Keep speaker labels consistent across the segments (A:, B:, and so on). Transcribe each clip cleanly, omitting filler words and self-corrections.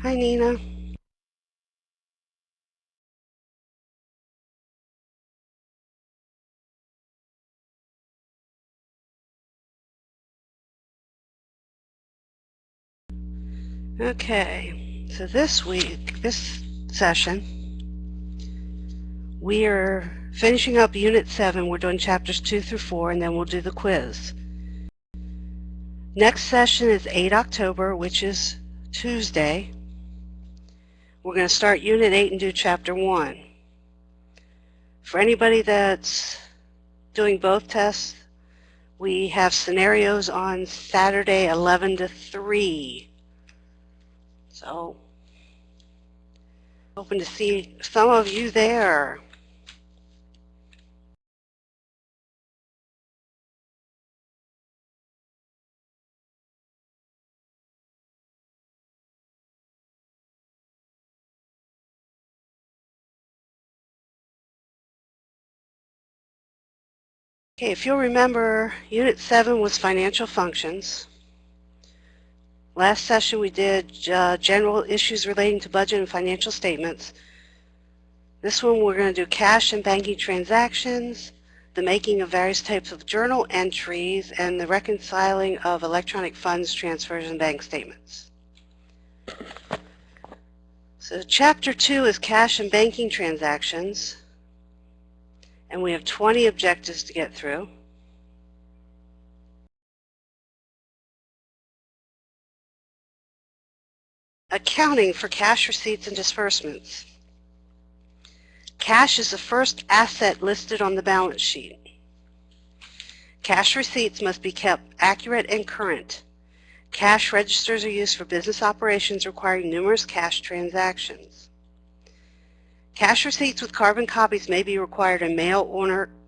A: Hi, Nina. Okay, so this session, we are finishing up Unit 7. We're doing Chapters 2 through 4, and then we'll do the quiz. Next session is 8 October, which is Tuesday. We're going to start Unit 8 and do Chapter 1. For anybody that's doing both tests, we have scenarios on Saturday 11 to 3. So, hoping to see some of you there. Okay, if you'll remember, Unit 7 was financial functions. Last session we did general issues relating to budget and financial statements. This one we're going to do cash and banking transactions, the making of various types of journal entries, and the reconciling of electronic funds transfers and bank statements. So Chapter 2 is cash and banking transactions, and we have 20 objectives to get through. Accounting for cash receipts and disbursements. Cash is the first asset listed on the balance sheet. Cash receipts must be kept accurate and current. Cash registers are used for business operations requiring numerous cash transactions. Cash receipts with carbon copies may be required in mail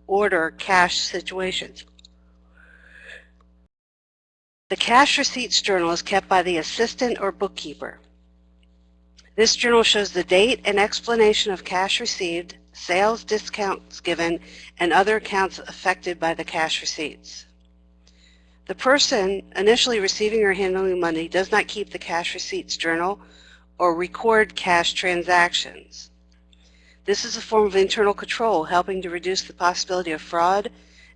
A: order cash situations. The cash receipts journal is kept by the assistant or bookkeeper. This journal shows the date and explanation of cash received, sales discounts given, and other accounts affected by the cash receipts. The person initially receiving or handling money does not keep the cash receipts journal or record cash transactions. This is a form of internal control, helping to reduce the possibility of fraud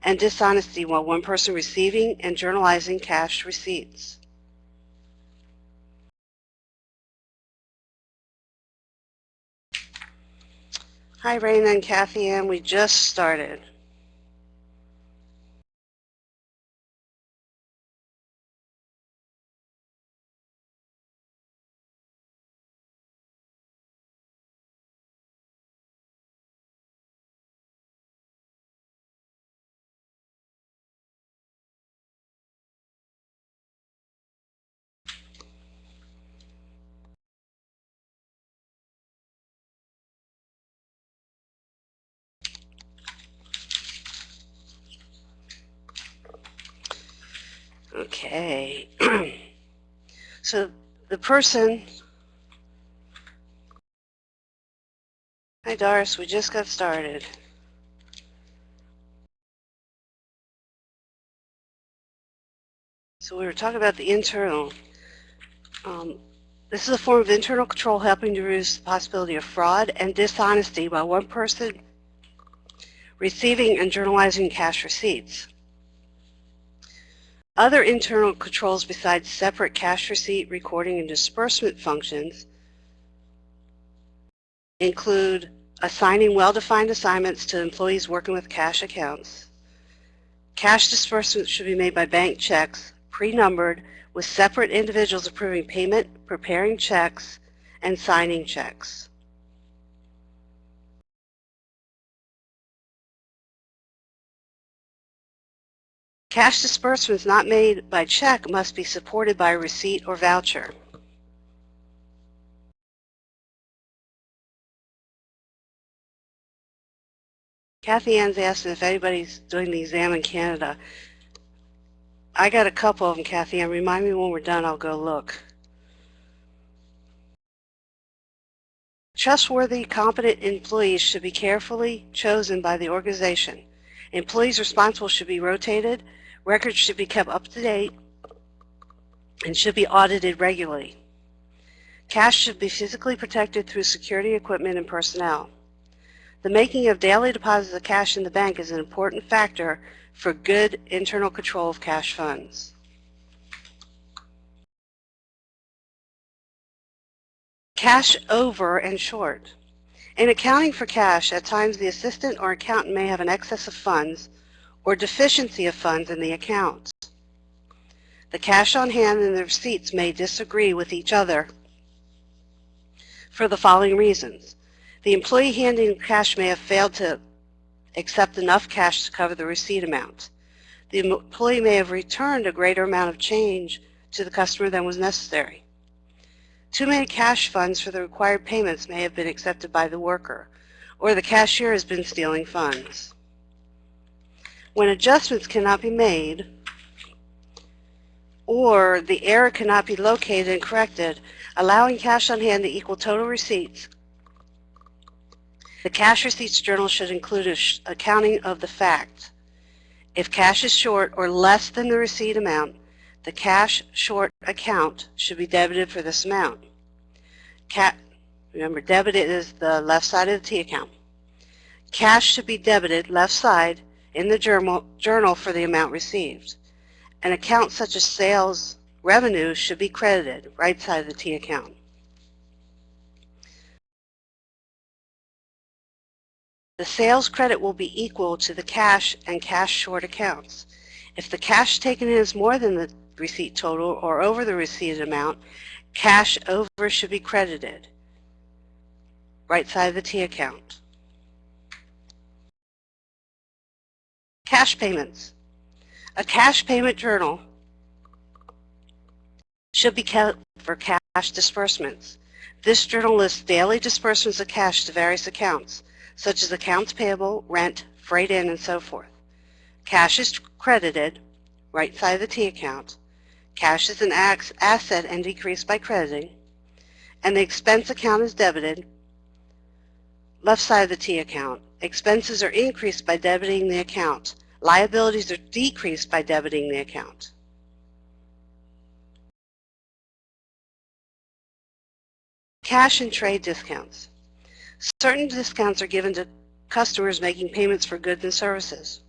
A: and dishonesty while one person receiving and journalizing cash receipts. Hi, Raina and Kathy Ann. We just started. Okay. So the person, hi Doris, we just got started. So we were talking about the internal. This is a form of internal control helping to reduce the possibility of fraud and dishonesty by one person receiving and journalizing cash receipts. Other internal controls besides separate cash receipt recording and disbursement functions include assigning well-defined assignments to employees working with cash accounts. Cash disbursements should be made by bank checks, pre-numbered, with separate individuals approving payment, preparing checks, and signing checks. Cash disbursements not made by check must be supported by a receipt or voucher. Kathy Ann's asking if anybody's doing the exam in Canada. I got a couple of them, Kathy Ann. Remind me when we're done, I'll go look. Trustworthy, competent employees should be carefully chosen by the organization. Employees responsible should be rotated, records should be kept up to date, and should be audited regularly. Cash should be physically protected through security equipment and personnel. The making of daily deposits of cash in the bank is an important factor for good internal control of cash funds. Cash over and short. In accounting for cash, at times the assistant or accountant may have an excess of funds or deficiency of funds in the account. The cash on hand and the receipts may disagree with each other for the following reasons. The employee handling cash may have failed to accept enough cash to cover the receipt amount. The employee may have returned a greater amount of change to the customer than was necessary. Too many cash funds for the required payments may have been accepted by the worker, or the cashier has been stealing funds. When adjustments cannot be made, or the error cannot be located and corrected, allowing cash on hand to equal total receipts, the cash receipts journal should include an accounting of the fact. If cash is short or less than the receipt amount, the cash short account should be debited for this amount. Remember, debited is the left side of the T account. Cash should be debited left side in the journal for the amount received. An account such as sales revenue should be credited right side of the T account. The sales credit will be equal to the cash and cash short accounts. If the cash taken in is more than the receipt total or over the receipted amount, cash over should be credited right side of the T account. Cash payments. A cash payment journal should be kept for cash disbursements. This journal lists daily disbursements of cash to various accounts, such as accounts payable, rent, freight in, and so forth. Cash is credited, right side of the T account. Cash is an asset and decreased by crediting. And the expense account is debited, left side of the T account. Expenses are increased by debiting the account. Liabilities are decreased by debiting the account. Cash and trade discounts. Certain discounts are given to customers making payments for goods and services.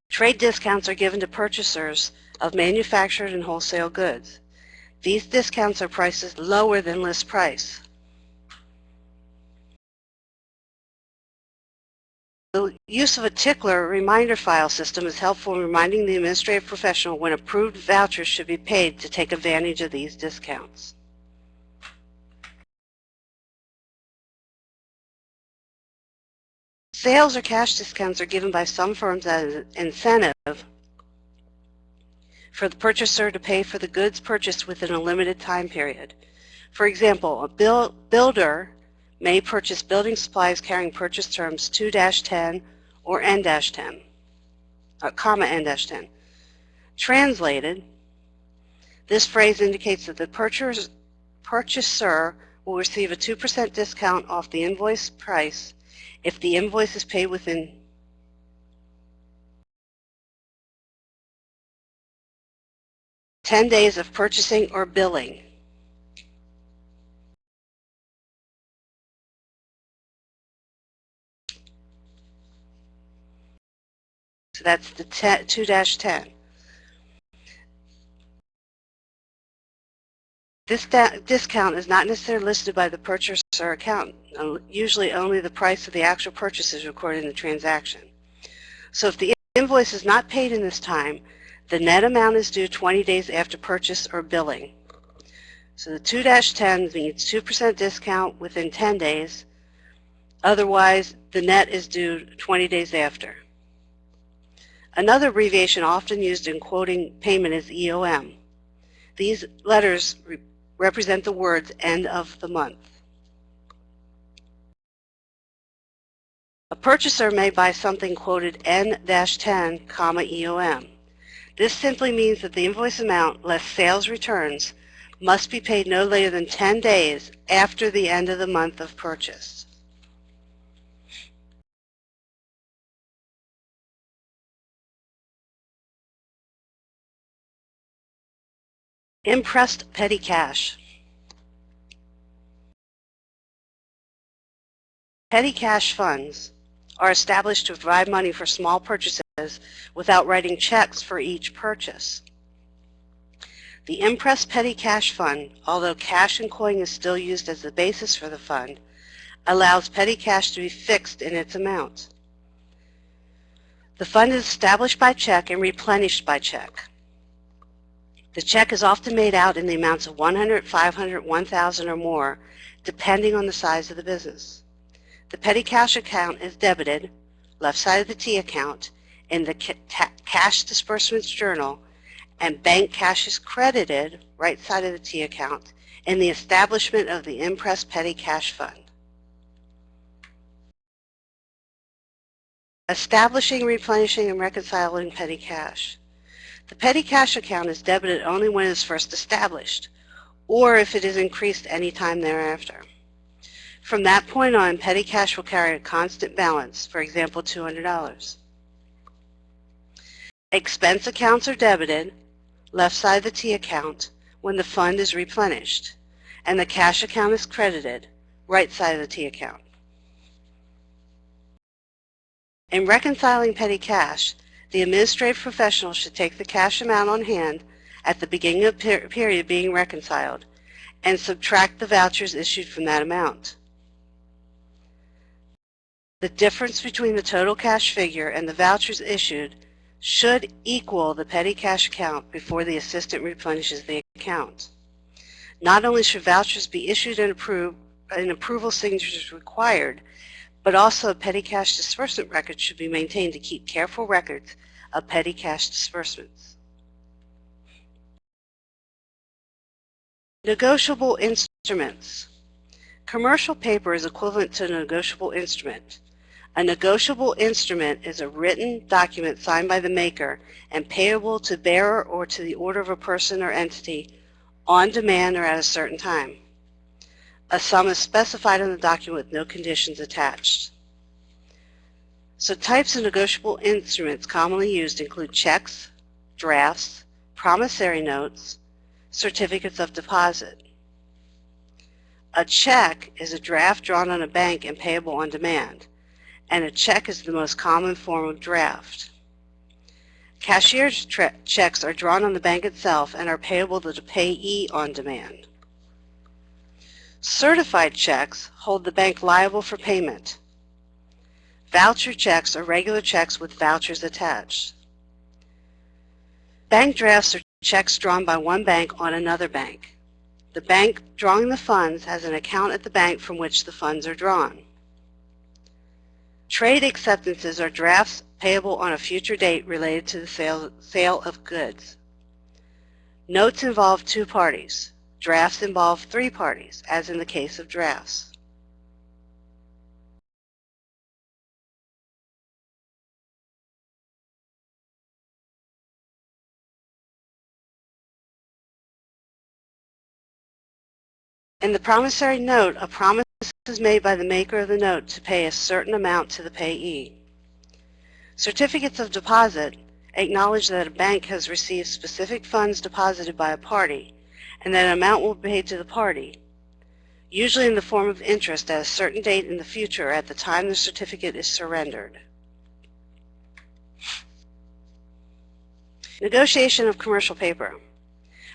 A: Trade discounts are given to purchasers of manufactured and wholesale goods. These discounts are prices lower than list price. The use of a tickler reminder file system is helpful in reminding the administrative professional when approved vouchers should be paid to take advantage of these discounts. Sales or cash discounts are given by some firms as an incentive for the purchaser to pay for the goods purchased within a limited time period. For example, a builder may purchase building supplies carrying purchase terms 2-10 or N-10, comma N-10. Translated, this phrase indicates that the purchaser will receive a 2% discount off the invoice price if the invoice is paid within 10 days of purchasing or billing. So that's the 2-10. This discount is not necessarily listed by the purchaser account. Usually only the price of the actual purchase is recorded in the transaction. So if the invoice is not paid in this time, the net amount is due 20 days after purchase or billing. So the 2-10 means 2% discount within 10 days. Otherwise, the net is due 20 days after. Another abbreviation often used in quoting payment is EOM. These letters represent the words end of the month. A purchaser may buy something quoted N-10, comma EOM. This simply means that the invoice amount less sales returns must be paid no later than 10 days after the end of the month of purchase. Impressed petty cash. Petty cash funds are established to provide money for small purchases without writing checks for each purchase. The impressed petty cash fund, although cash and coin is still used as the basis for the fund, allows petty cash to be fixed in its amount. The fund is established by check and replenished by check. The check is often made out in the amounts of $100, $500, $1,000 or more, depending on the size of the business. The petty cash account is debited, left side of the T account, in the cash disbursements journal, and bank cash is credited, right side of the T account, in the establishment of the impressed petty cash fund. Establishing, replenishing, and reconciling petty cash. The petty cash account is debited only when it is first established, or if it is increased any time thereafter. From that point on, petty cash will carry a constant balance, for example, $200. Expense accounts are debited, left side of the T account, when the fund is replenished, and the cash account is credited, right side of the T account. In reconciling petty cash, the administrative professional should take the cash amount on hand at the beginning of the period being reconciled and subtract the vouchers issued from that amount. The difference between the total cash figure and the vouchers issued should equal the petty cash account before the assistant replenishes the account. Not only should vouchers be issued and approved, and approval signatures required, but also a petty cash disbursement record should be maintained to keep careful records of petty cash disbursements. Negotiable instruments. Commercial paper is equivalent to a negotiable instrument. A negotiable instrument is a written document signed by the maker and payable to bearer or to the order of a person or entity on demand or at a certain time. A sum is specified in the document with no conditions attached. So types of negotiable instruments commonly used include checks, drafts, promissory notes, certificates of deposit. A check is a draft drawn on a bank and payable on demand, and a check is the most common form of draft. Cashier's checks are drawn on the bank itself and are payable to the payee on demand. Certified checks hold the bank liable for payment. Voucher checks are regular checks with vouchers attached. Bank drafts are checks drawn by one bank on another bank. The bank drawing the funds has an account at the bank from which the funds are drawn. Trade acceptances are drafts payable on a future date related to the sale of goods. Notes involve two parties. Drafts involve three parties, as in the case of drafts. In the promissory note, a promise is made by the maker of the note to pay a certain amount to the payee. Certificates of deposit acknowledge that a bank has received specific funds deposited by a party and that an amount will be paid to the party, usually in the form of interest at a certain date in the future at the time the certificate is surrendered. Negotiation of commercial paper.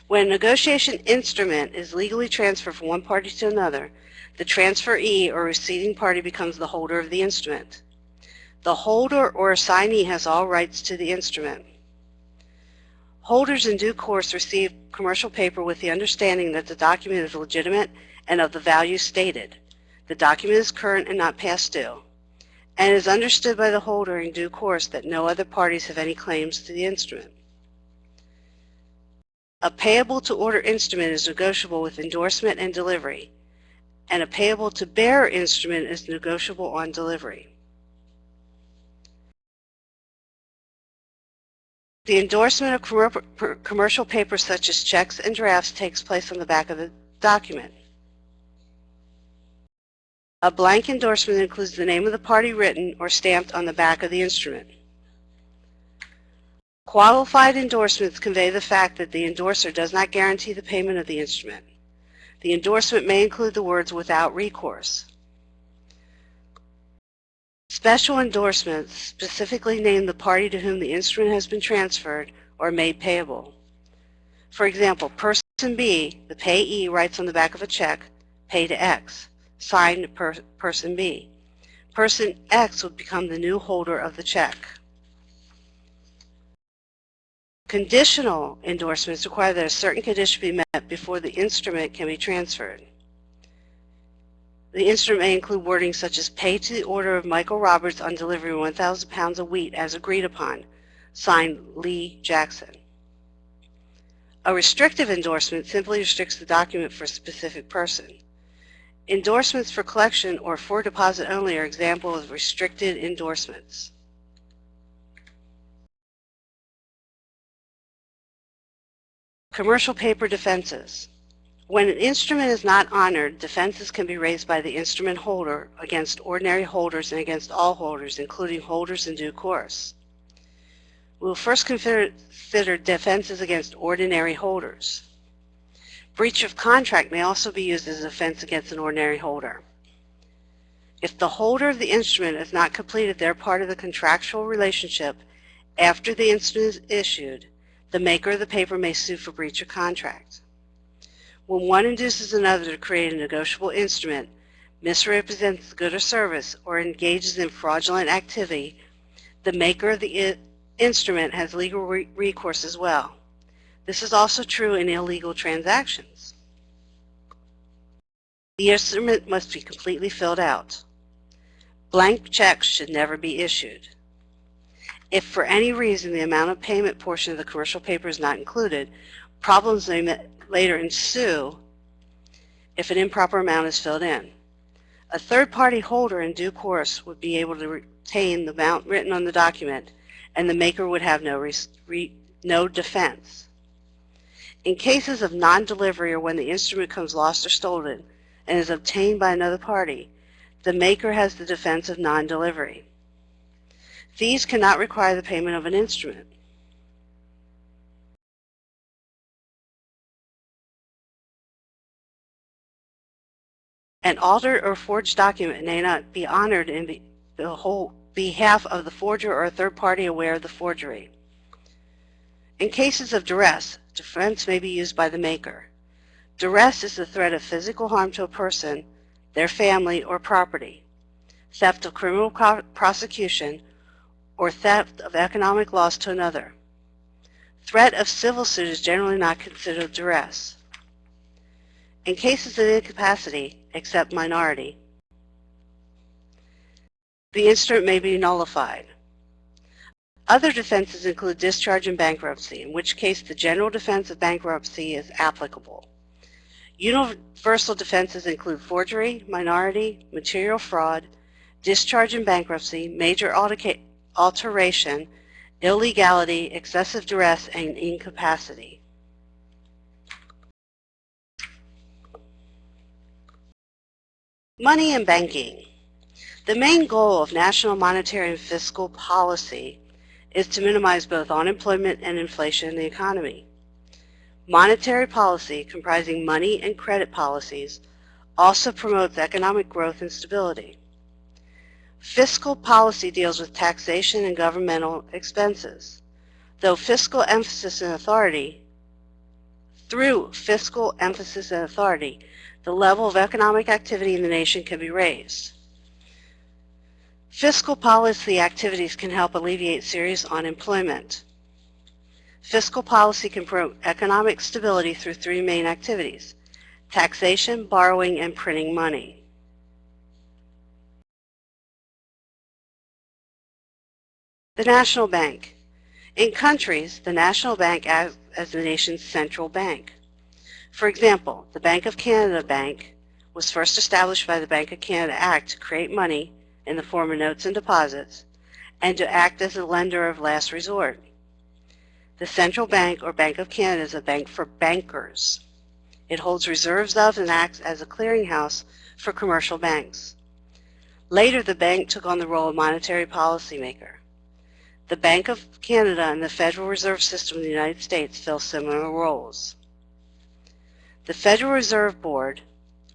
A: When a negotiation instrument is legally transferred from one party to another, the transferee or receiving party becomes the holder of the instrument. The holder or assignee has all rights to the instrument. Holders in due course receive commercial paper with the understanding that the document is legitimate and of the value stated. The document is current and not past due, and it is understood by the holder in due course that no other parties have any claims to the instrument. A payable to order instrument is negotiable with endorsement and delivery, and a payable to bearer instrument is negotiable on delivery. The endorsement of commercial paper such as checks and drafts takes place on the back of the document. A blank endorsement includes the name of the party written or stamped on the back of the instrument. Qualified endorsements convey the fact that the endorser does not guarantee the payment of the instrument. The endorsement may include the words "without recourse." Special endorsements specifically name the party to whom the instrument has been transferred or made payable. For example, Person B, the payee, writes on the back of a check, "Pay to X," signed Person B. Person X would become the new holder of the check. Conditional endorsements require that a certain condition be met before the instrument can be transferred. The instrument may include wording such as "Pay to the order of Michael Roberts on delivery of 1,000 pounds of wheat as agreed upon," signed Lee Jackson. A restrictive endorsement simply restricts the document for a specific person. Endorsements for collection or for deposit only are examples of restricted endorsements. Commercial paper defenses. When an instrument is not honored, defenses can be raised by the instrument holder against ordinary holders and against all holders, including holders in due course. We will first consider defenses against ordinary holders. Breach of contract may also be used as a defense against an ordinary holder. If the holder of the instrument has not completed their part of the contractual relationship after the instrument is issued, the maker of the paper may sue for breach of contract. When one induces another to create a negotiable instrument, misrepresents the good or service, or engages in fraudulent activity, the maker of the instrument has legal recourse as well. This is also true in illegal transactions. The instrument must be completely filled out. Blank checks should never be issued. If for any reason the amount of payment portion of the commercial paper is not included, problems may later ensue if an improper amount is filled in. A third-party holder in due course would be able to retain the amount written on the document, and the maker would have no defense. In cases of non-delivery or when the instrument becomes lost or stolen and is obtained by another party, the maker has the defense of non-delivery. Fees cannot require the payment of an instrument. An altered or forged document may not be honored in the whole behalf of the forger or a third party aware of the forgery. In cases of duress, defense may be used by the maker. Duress is the threat of physical harm to a person, their family, or property, theft of criminal prosecution, or theft of economic loss to another. Threat of civil suit is generally not considered duress. In cases of incapacity, except minority, the instrument may be nullified. Other defenses include discharge and bankruptcy, in which case the general defense of bankruptcy is applicable. Universal defenses include forgery, minority, material fraud, discharge and bankruptcy, major alteration, illegality, excessive duress, and incapacity. Money and banking. The main goal of national monetary and fiscal policy is to minimize both unemployment and inflation in the economy. Monetary policy, comprising money and credit policies, also promotes economic growth and stability. Fiscal policy deals with taxation and governmental expenses. Through fiscal emphasis and authority, the level of economic activity in the nation can be raised. Fiscal policy activities can help alleviate serious unemployment. Fiscal policy can promote economic stability through three main activities: taxation, borrowing, and printing money. The National Bank. In countries, the National Bank acts as the nation's central bank. For example, the Bank of Canada Bank was first established by the Bank of Canada Act to create money in the form of notes and deposits, and to act as a lender of last resort. The Central Bank, or Bank of Canada, is a bank for bankers. It holds reserves of and acts as a clearinghouse for commercial banks. Later, the bank took on the role of monetary policymaker. The Bank of Canada and the Federal Reserve System of the United States fill similar roles. The Federal Reserve Board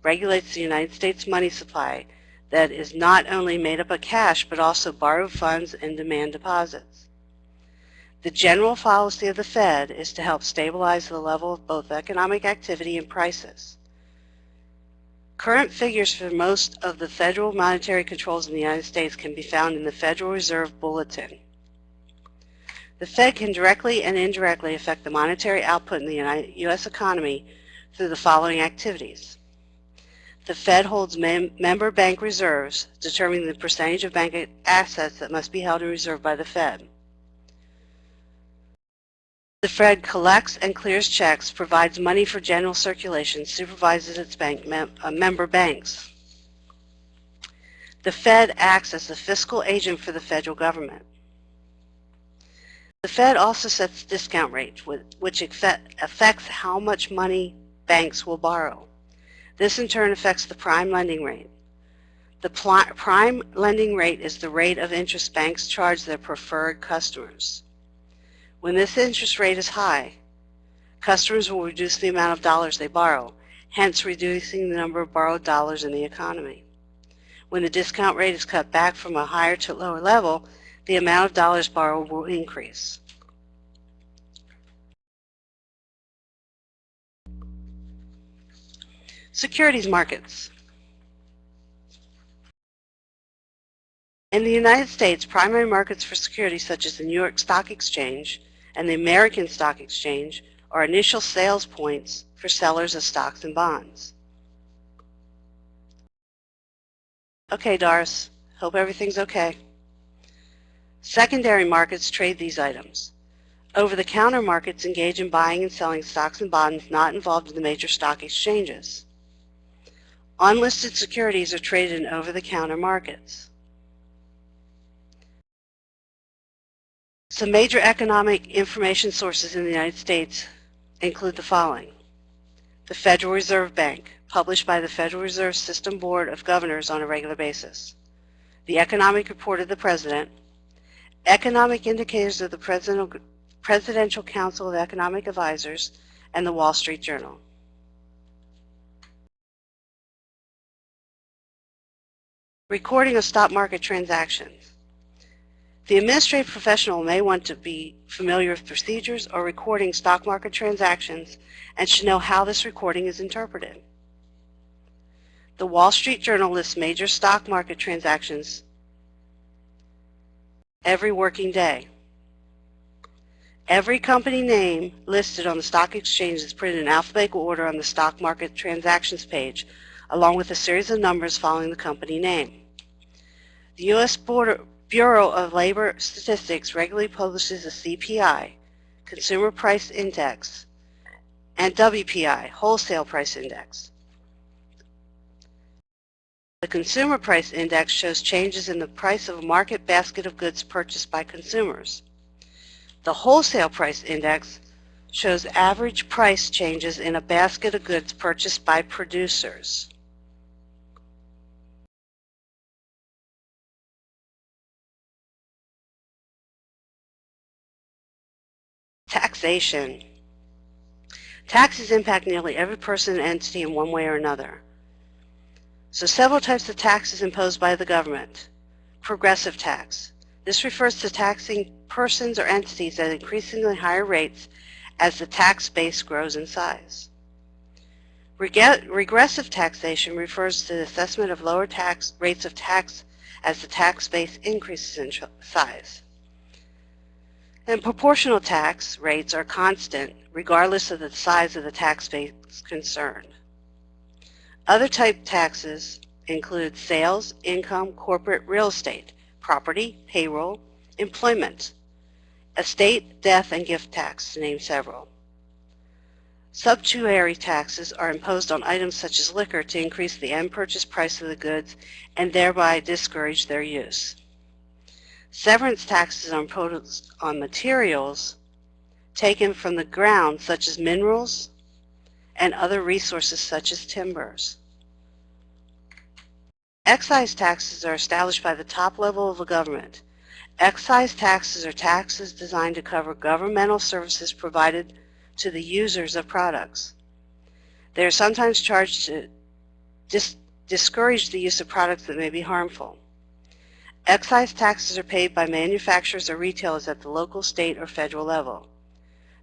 A: regulates the United States money supply that is not only made up of cash but also borrowed funds and demand deposits. The general policy of the Fed is to help stabilize the level of both economic activity and prices. Current figures for most of the federal monetary controls in the United States can be found in the Federal Reserve Bulletin. The Fed can directly and indirectly affect the monetary output in the U.S. economy through the following activities. The Fed holds member bank reserves, determining the percentage of bank assets that must be held in reserve by the Fed. The Fed collects and clears checks, provides money for general circulation, supervises its member banks. The Fed acts as the fiscal agent for the federal government. The Fed also sets discount rates, which affects how much money banks will borrow. This in turn affects the prime lending rate. The prime lending rate is the rate of interest banks charge their preferred customers. When this interest rate is high, customers will reduce the amount of dollars they borrow, hence reducing the number of borrowed dollars in the economy. When the discount rate is cut back from a higher to lower level, the amount of dollars borrowed will increase. Securities markets. In the United States, primary markets for securities such as the New York Stock Exchange and the American Stock Exchange are initial sales points for sellers of stocks and bonds. Okay, Doris, hope everything's okay. Secondary markets trade these items. Over-the-counter markets engage in buying and selling stocks and bonds not involved in the major stock exchanges. Unlisted securities are traded in over-the-counter markets. Some major economic information sources in the United States include the following. The Federal Reserve Bank, published by the Federal Reserve System Board of Governors on a regular basis. The Economic Report of the President. Economic Indicators of the Presidential Council of Economic Advisors, and the Wall Street Journal. Recording of stock market transactions. The administrative professional may want to be familiar with procedures or recording stock market transactions and should know how this recording is interpreted. The Wall Street Journal lists major stock market transactions every working day. Every company name listed on the stock exchange is printed in alphabetical order on the stock market transactions page, along with a series of numbers following the company name. The U.S. Bureau of Labor Statistics regularly publishes a CPI, Consumer Price Index, and WPI, Wholesale Price Index. The Consumer Price Index shows changes in the price of a market basket of goods purchased by consumers. The Wholesale Price Index shows average price changes in a basket of goods purchased by producers. Taxation. Taxes impact nearly every person and entity in one way or another. So several types of taxes imposed by the government. Progressive tax. This refers to taxing persons or entities at increasingly higher rates as the tax base grows in size. Regressive taxation refers to the assessment of lower tax rates of tax as the tax base increases in size. And proportional tax rates are constant regardless of the size of the tax base concerned. Other type taxes include sales, income, corporate real estate, property, payroll, employment, estate, death, and gift tax, to name several. Sumptuary taxes are imposed on items such as liquor to increase the end purchase price of the goods and thereby discourage their use. Severance taxes are imposed on materials taken from the ground, such as minerals and other resources such as timbers. Excise taxes are established by the top level of the government. Excise taxes are taxes designed to cover governmental services provided to the users of products. They are sometimes charged to discourage the use of products that may be harmful. Excise taxes are paid by manufacturers or retailers at the local, state, or federal level.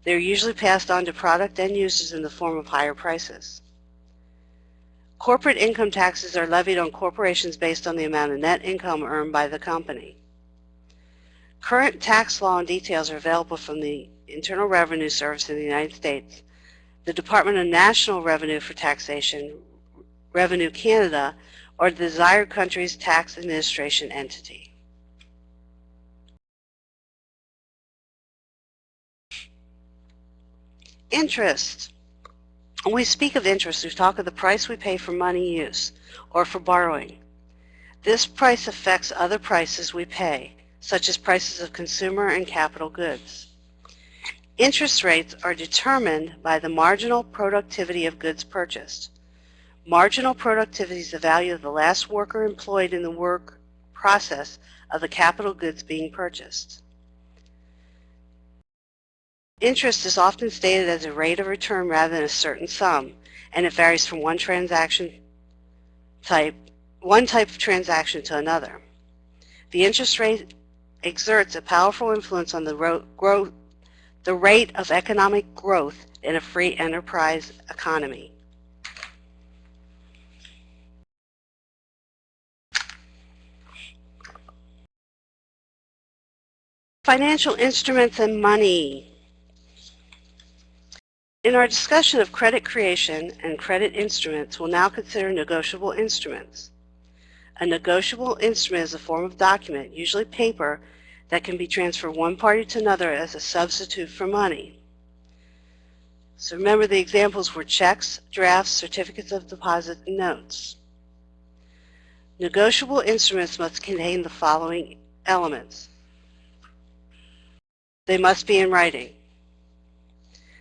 A: They are usually passed on to product end users in the form of higher prices. Corporate income taxes are levied on corporations based on the amount of net income earned by the company. Current tax law and details are available from the Internal Revenue Service in the United States, the Department of National Revenue for Taxation, Revenue Canada, or the desired country's tax administration entity. Interest. When we speak of interest, we talk of the price we pay for money use or for borrowing. This price affects other prices we pay, such as prices of consumer and capital goods. Interest rates are determined by the marginal productivity of goods purchased. Marginal productivity is the value of the last worker employed in the work process of the capital goods being purchased. Interest is often stated as a rate of return rather than a certain sum, and it varies from one type of transaction to another. The interest rate exerts a powerful influence on the rate of economic growth in a free enterprise economy. Financial instruments and money. In our discussion of credit creation and credit instruments, we'll now consider negotiable instruments. A negotiable instrument is a form of document, usually paper, that can be transferred one party to another as a substitute for money. So remember, the examples were checks, drafts, certificates of deposit, and notes. Negotiable instruments must contain the following elements. They must be in writing.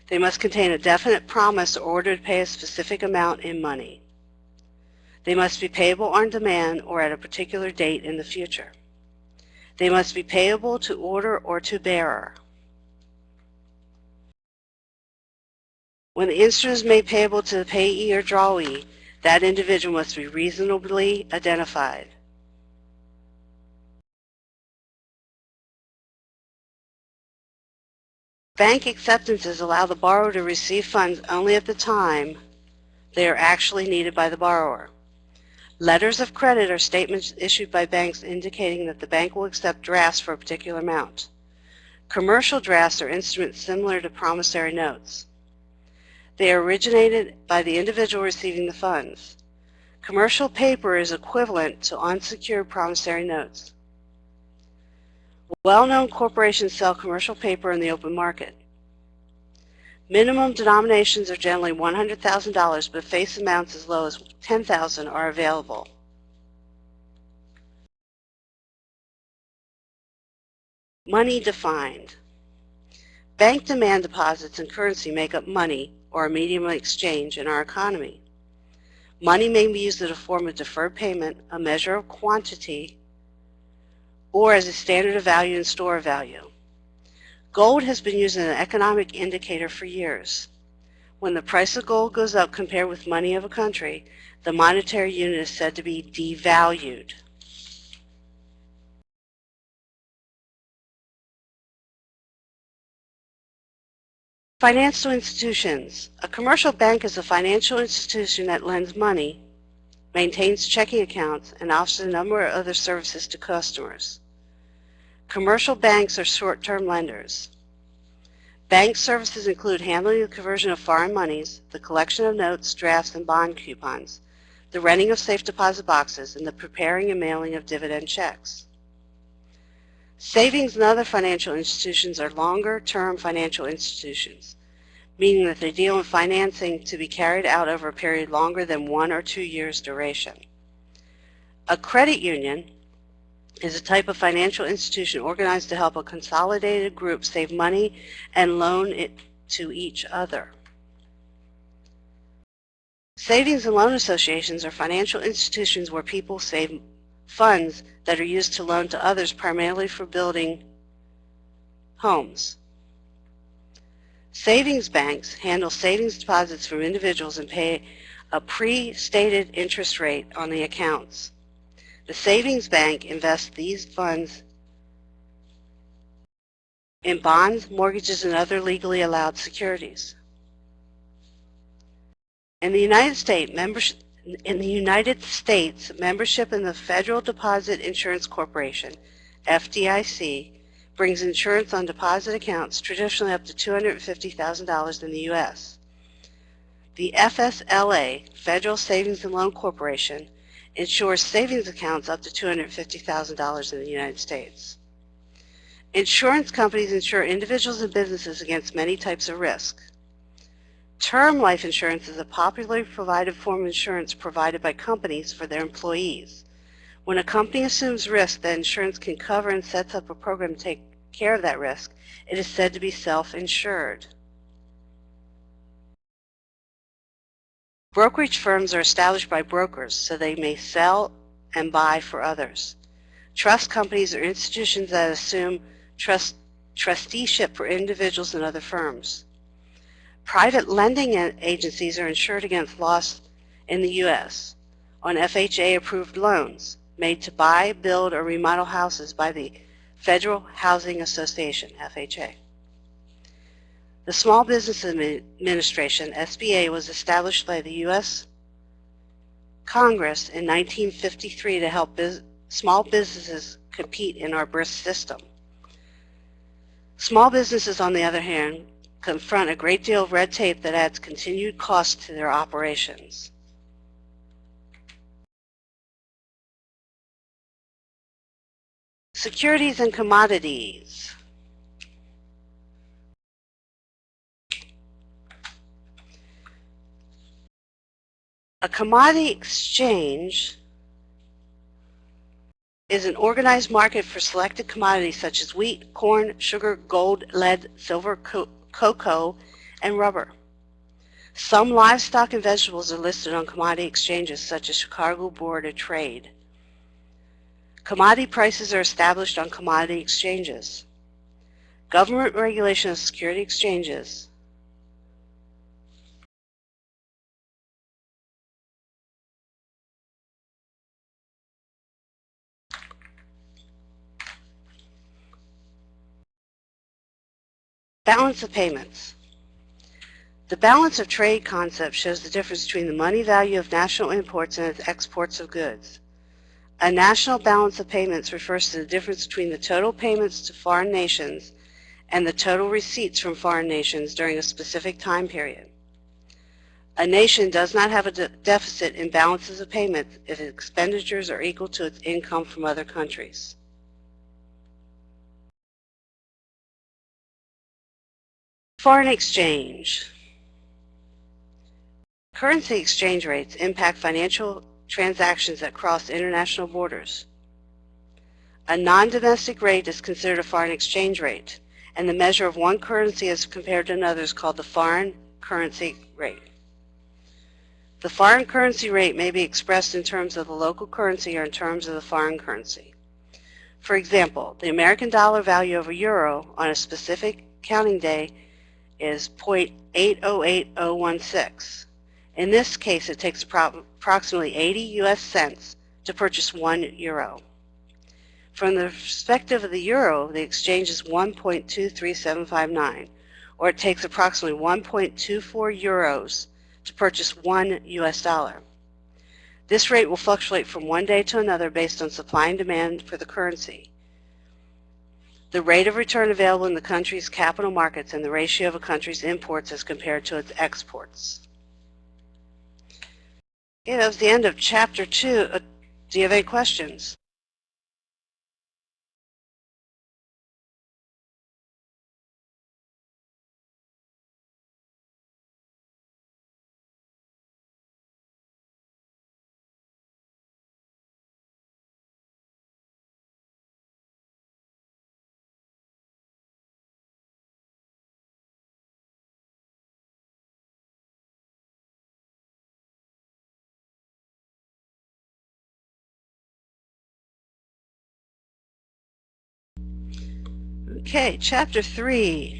A: They must contain a definite promise or order to pay a specific amount in money. They must be payable on demand or at a particular date in the future. They must be payable to order or to bearer. When the instrument is made payable to the payee or drawee, that individual must be reasonably identified. Bank acceptances allow the borrower to receive funds only at the time they are actually needed by the borrower. Letters of credit are statements issued by banks indicating that the bank will accept drafts for a particular amount. Commercial drafts are instruments similar to promissory notes. They are originated by the individual receiving the funds. Commercial paper is equivalent to unsecured promissory notes. Well-known corporations sell commercial paper in the open market. Minimum denominations are generally $100,000, but face amounts as low as $10,000 are available. Money defined. Bank demand deposits and currency make up money, or a medium of exchange, in our economy. Money may be used as a form of deferred payment, a measure of quantity, or as a standard of value and store of value. Gold has been used as an economic indicator for years. When the price of gold goes up compared with money of a country, the monetary unit is said to be devalued. Financial institutions. A commercial bank is a financial institution that lends money, maintains checking accounts, and offers a number of other services to customers. Commercial banks are short-term lenders. Bank services include handling the conversion of foreign monies, the collection of notes, drafts, and bond coupons, the renting of safe deposit boxes, and the preparing and mailing of dividend checks. Savings and other financial institutions are longer-term financial institutions, meaning that they deal in financing to be carried out over a period longer than 1 or 2 years duration. A credit union is a type of financial institution organized to help a consolidated group save money and loan it to each other. Savings and loan associations are financial institutions where people save funds that are used to loan to others, primarily for building homes. Savings banks handle savings deposits from individuals and pay a pre-stated interest rate on the accounts. The savings bank invests these funds in bonds, mortgages, and other legally allowed securities. In the United States, membership in the Federal Deposit Insurance Corporation, FDIC, brings insurance on deposit accounts traditionally up to $250,000 in the U.S. The FSLA, Federal Savings and Loan Corporation, insures savings accounts up to $250,000 in the United States. Insurance companies insure individuals and businesses against many types of risk. Term life insurance is a popularly provided form of insurance provided by companies for their employees. When a company assumes risk that insurance can cover and sets up a program to take care of that risk, it is said to be self-insured. Brokerage firms are established by brokers so they may sell and buy for others. Trust companies are institutions that assume trusteeship for individuals and other firms. Private lending agencies are insured against loss in the U.S. on FHA-approved loans made to buy, build, or remodel houses by the Federal Housing Association, FHA. The Small Business Administration, SBA, was established by the U.S. Congress in 1953 to help small businesses compete in our brisk system. Small businesses, on the other hand, confront a great deal of red tape that adds continued cost to their operations. Securities and commodities. A commodity exchange is an organized market for selected commodities such as wheat, corn, sugar, gold, lead, silver, cocoa, and rubber. Some livestock and vegetables are listed on commodity exchanges such as Chicago Board of Trade. Commodity prices are established on commodity exchanges. Government regulation of security exchanges. Balance of payments. The balance of trade concept shows the difference between the money value of national imports and its exports of goods. A national balance of payments refers to the difference between the total payments to foreign nations and the total receipts from foreign nations during a specific time period. A nation does not have a deficit in balances of payments if its expenditures are equal to its income from other countries. Foreign exchange. Currency exchange rates impact financial transactions that cross international borders. A non-domestic rate is considered a foreign exchange rate, and the measure of one currency as compared to another is called the foreign currency rate. The foreign currency rate may be expressed in terms of the local currency or in terms of the foreign currency. For example, the American dollar value of a euro on a specific counting day is 0.808016. In this case, it takes approximately 80 US cents to purchase 1 euro. From the perspective of the euro, the exchange is 1.23759, or it takes approximately 1.24 euros to purchase 1 US dollar. This rate will fluctuate from one day to another based on supply and demand for the currency, the rate of return available in the country's capital markets, and the ratio of a country's imports as compared to its exports. Okay, that was the end of Chapter 2. Do you have any questions? Okay, Chapter 3.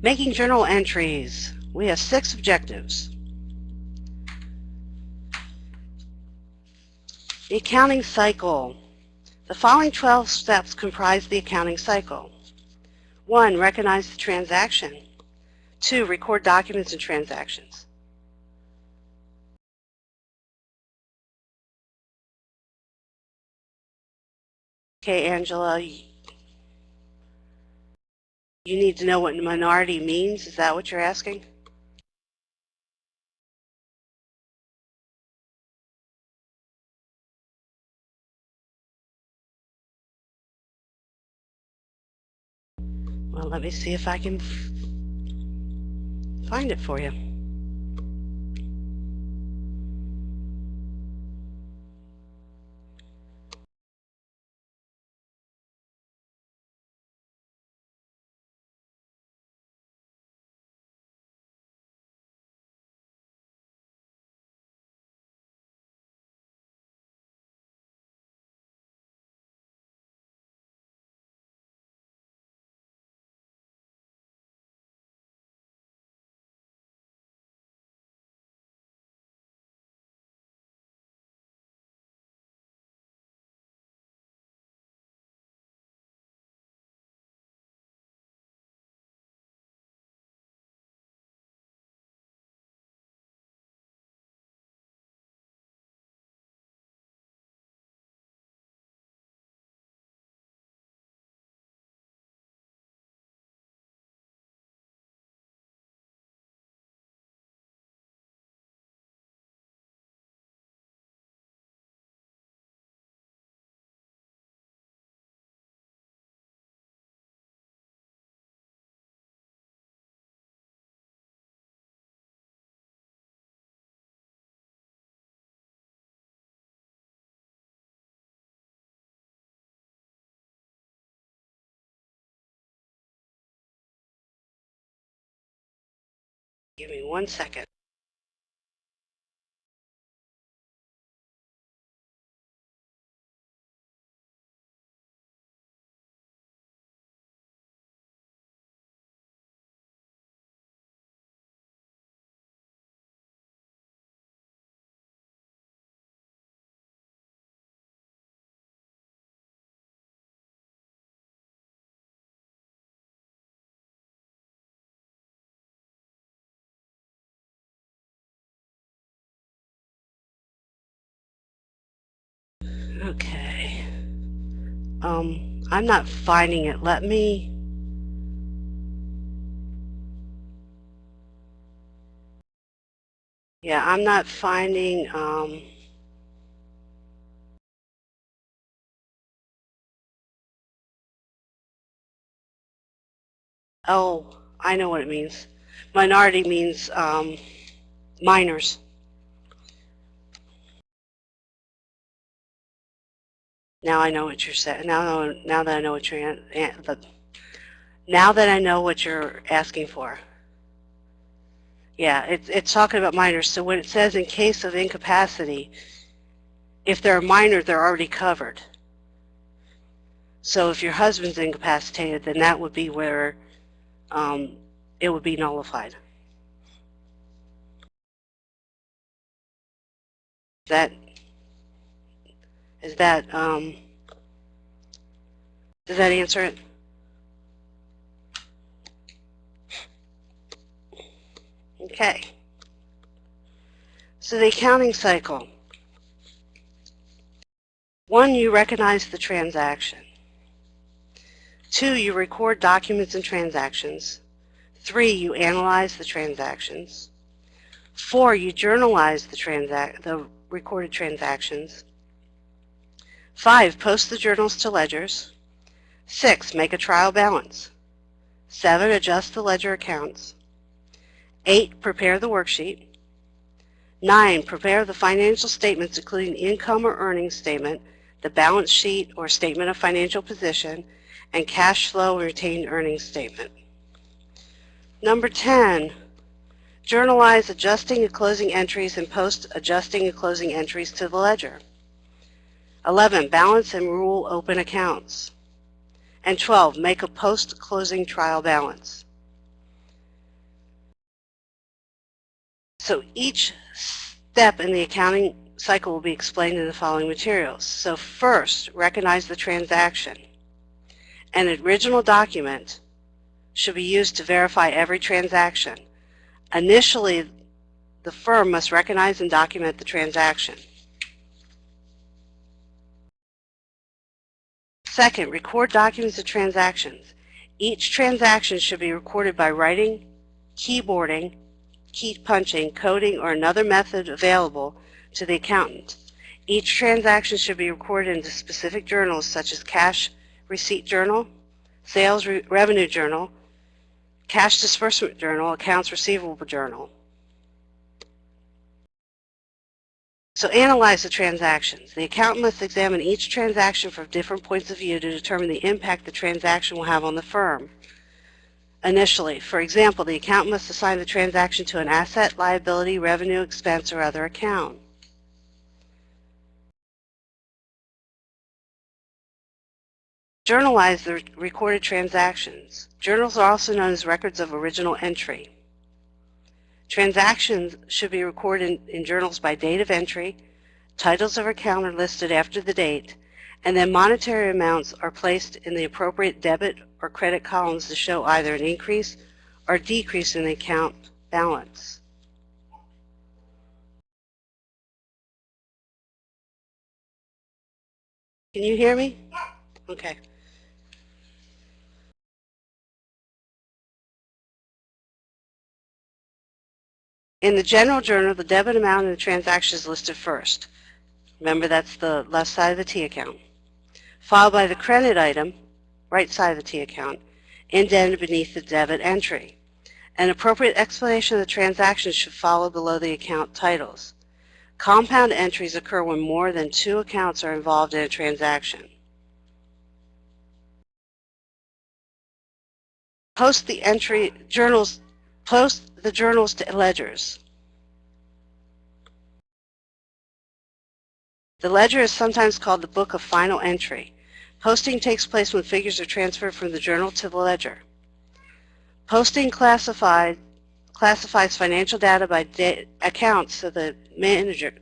A: Making journal entries. We have 6 objectives. The accounting cycle. The following 12 steps comprise the accounting cycle. 1. Recognize the transaction. 2. Record documents and transactions. Okay, Angela, you need to know what minority means. Is that what you're asking? Well, let me see if I can find it for you. Give me 1 second. Okay. I'm not finding it. Let me... Yeah, I'm not finding... Oh, I know what it means. Minority means minors. Now I know what you're saying. Now that I know what you're now that I know what you're asking for. Yeah, it's talking about minors. So when it says in case of incapacity, if they're a minor, they're already covered. So if your husband's incapacitated, then that would be where it would be nullified. Does that answer it? Okay. So the accounting cycle. 1, you recognize the transaction. 2, you record documents and transactions. 3, you analyze the transactions. 4, you journalize the recorded transactions. 5, post the journals to ledgers. 6, make a trial balance. 7, adjust the ledger accounts. 8, prepare the worksheet. 9, prepare the financial statements including income or earnings statement, the balance sheet or statement of financial position, and cash flow and retained earnings statement. Number 10, journalize adjusting and closing entries and post adjusting and closing entries to the ledger. 11, balance and rule open accounts. And 12, make a post-closing trial balance. So each step in the accounting cycle will be explained in the following materials. So first, recognize the transaction. An original document should be used to verify every transaction. Initially, the firm must recognize and document the transaction. Second, record documents of transactions. Each transaction should be recorded by writing, keyboarding, key punching, coding, or another method available to the accountant. Each transaction should be recorded into specific journals such as cash receipt journal, sales revenue journal, cash disbursement journal, accounts receivable journal. So analyze the transactions. The accountant must examine each transaction from different points of view to determine the impact the transaction will have on the firm. Initially, for example, the accountant must assign the transaction to an asset, liability, revenue, expense, or other account. Journalize the recorded transactions. Journals are also known as records of original entry. Transactions should be recorded in journals by date of entry, titles of account are listed after the date, and then monetary amounts are placed in the appropriate debit or credit columns to show either an increase or decrease in the account balance. Can you hear me? Okay. In the general journal, the debit amount in the transaction is listed first. Remember, that's the left side of the T account. Followed by the credit item, right side of the T account, indented beneath the debit entry. An appropriate explanation of the transaction should follow below the account titles. Compound entries occur when more than two accounts are involved in a transaction. Post the journals to ledgers. The ledger is sometimes called the book of final entry. Posting takes place when figures are transferred from the journal to the ledger. Posting classifies financial data by accounts so the manager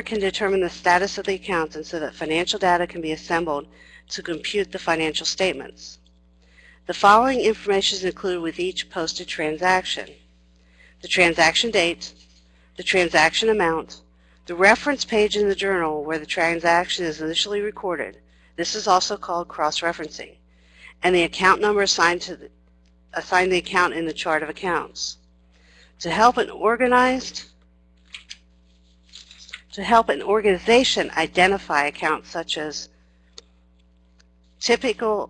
A: can determine the status of the accounts and so that financial data can be assembled to compute the financial statements. The following information is included with each posted transaction: the transaction date, the transaction amount, the reference page in the journal where the transaction is initially recorded. This is also called cross-referencing, and the account number assigned the account in the chart of accounts. To help an organization identify accounts such as typical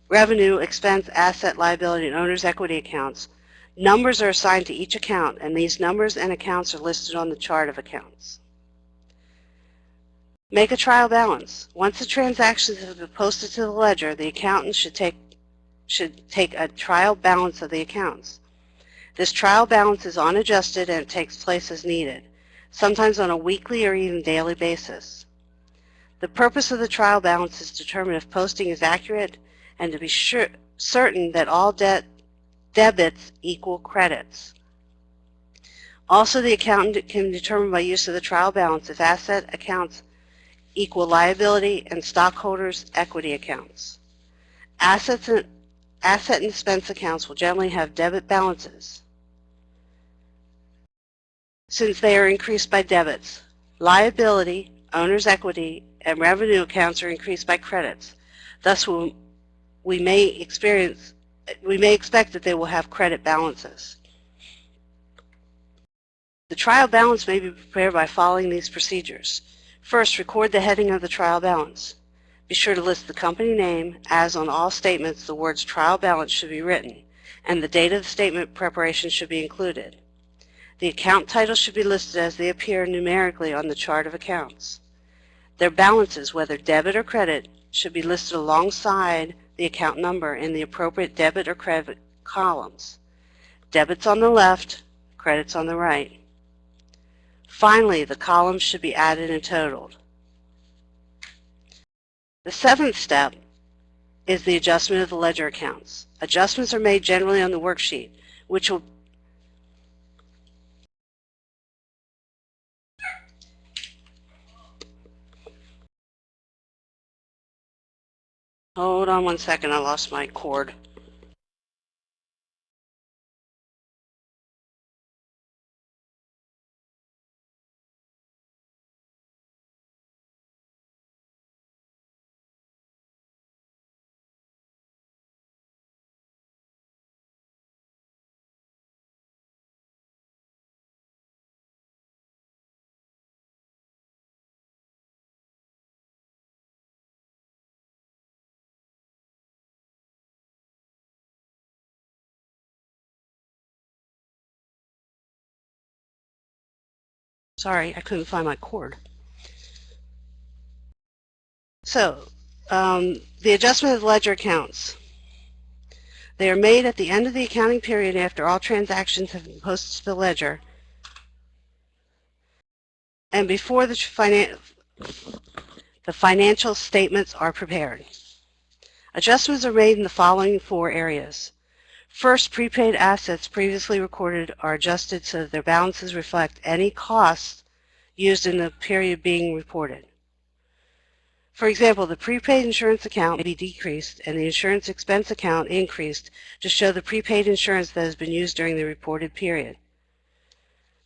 A: revenue, expense, asset, liability, and owner's equity accounts, numbers are assigned to each account, and these numbers and accounts are listed on the chart of accounts. Make a trial balance. Once the transactions have been posted to the ledger, the accountant should take a trial balance of the accounts. This trial balance is unadjusted and it takes place as needed, sometimes on a weekly or even daily basis. The purpose of the trial balance is to determine if posting is accurate and to be certain that all debits equal credits. Also, the accountant can determine by use of the trial balance if asset accounts equal liability and stockholders' equity accounts. Asset and expense accounts will generally have debit balances since they are increased by debits. Liability, owner's equity, and revenue accounts are increased by credits. Thus, we may expect that they will have credit balances. The trial balance may be prepared by following these procedures. First, record the heading of the trial balance. Be sure to list the company name, as on all statements the words trial balance should be written, and the date of the statement preparation should be included. The account titles should be listed as they appear numerically on the chart of accounts. Their balances, whether debit or credit, should be listed alongside the account number in the appropriate debit or credit columns. Debits on the left, credits on the right. Finally, the columns should be added and totaled. The seventh step is the adjustment of the ledger accounts. Adjustments are made generally on the worksheet, which will Hold on one second, I lost my cord. Sorry, I couldn't find my cord. So, the adjustment of the ledger accounts. They are made at the end of the accounting period after all transactions have been posted to the ledger and before the financial statements are prepared. Adjustments are made in the following 4 areas. First, prepaid assets previously recorded are adjusted so that their balances reflect any costs used in the period being reported. For example, the prepaid insurance account may be decreased and the insurance expense account increased to show the prepaid insurance that has been used during the reported period.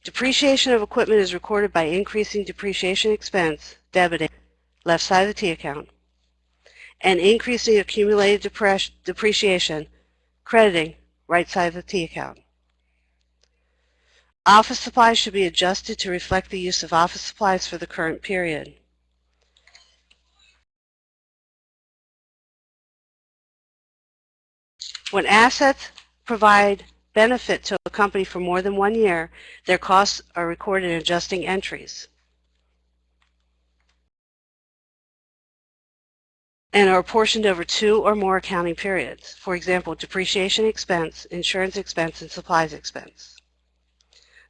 A: Depreciation of equipment is recorded by increasing depreciation expense, debiting, left side of the T account, and increasing accumulated depreciation, crediting, right side of the T account. Office supplies should be adjusted to reflect the use of office supplies for the current period. When assets provide benefit to a company for more than 1 year, their costs are recorded in adjusting entries and are apportioned over 2 or more accounting periods. For example, depreciation expense, insurance expense, and supplies expense.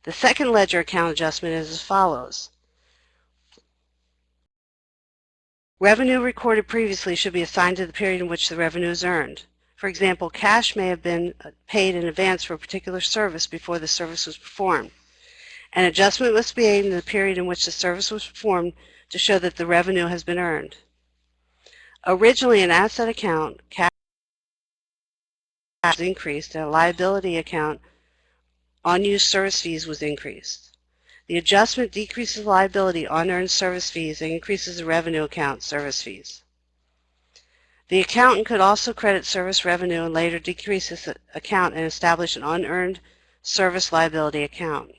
A: The second ledger account adjustment is as follows. Revenue recorded previously should be assigned to the period in which the revenue is earned. For example, cash may have been paid in advance for a particular service before the service was performed. An adjustment must be made in the period in which the service was performed to show that the revenue has been earned. Originally, an asset account, cash was increased, and a liability account, unused service fees, was increased. The adjustment decreases liability, unearned service fees, and increases the revenue account, service fees. The accountant could also credit service revenue and later decrease this account and establish an unearned service liability account.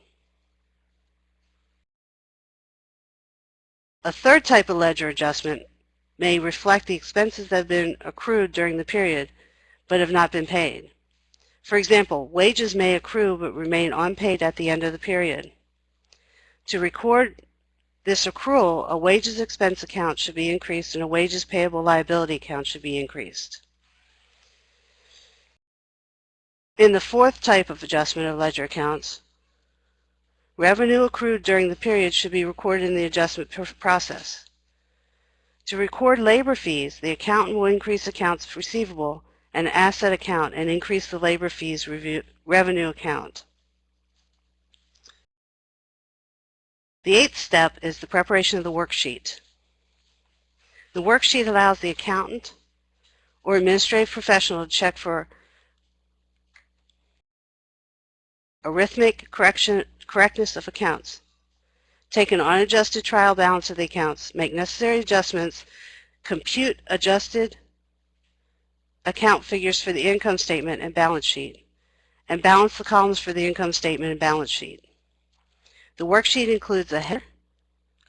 A: A third type of ledger adjustment may reflect the expenses that have been accrued during the period but have not been paid. For example, wages may accrue but remain unpaid at the end of the period. To record this accrual, a wages expense account should be increased and a wages payable liability account should be increased. In the fourth type of adjustment of ledger accounts, revenue accrued during the period should be recorded in the adjustment process. To record labor fees, the accountant will increase accounts receivable and asset account and increase the labor fees revenue account. The 8th step is the preparation of the worksheet. The worksheet allows the accountant or administrative professional to check for arithmetic correctness of accounts, take an unadjusted trial balance of the accounts, make necessary adjustments, compute adjusted account figures for the income statement and balance sheet, and balance the columns for the income statement and balance sheet. The worksheet includes a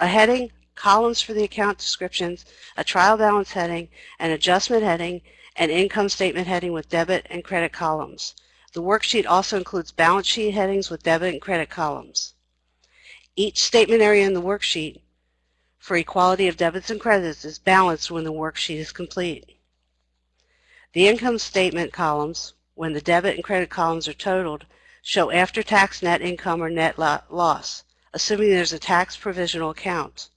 A: heading, columns for the account descriptions, a trial balance heading, an adjustment heading, and income statement heading with debit and credit columns. The worksheet also includes balance sheet headings with debit and credit columns. Each statement area in the worksheet for equality of debits and credits is balanced when the worksheet is complete. The income statement columns, when the debit and credit columns are totaled, show after-tax net income or net loss, assuming there's a tax provisional account.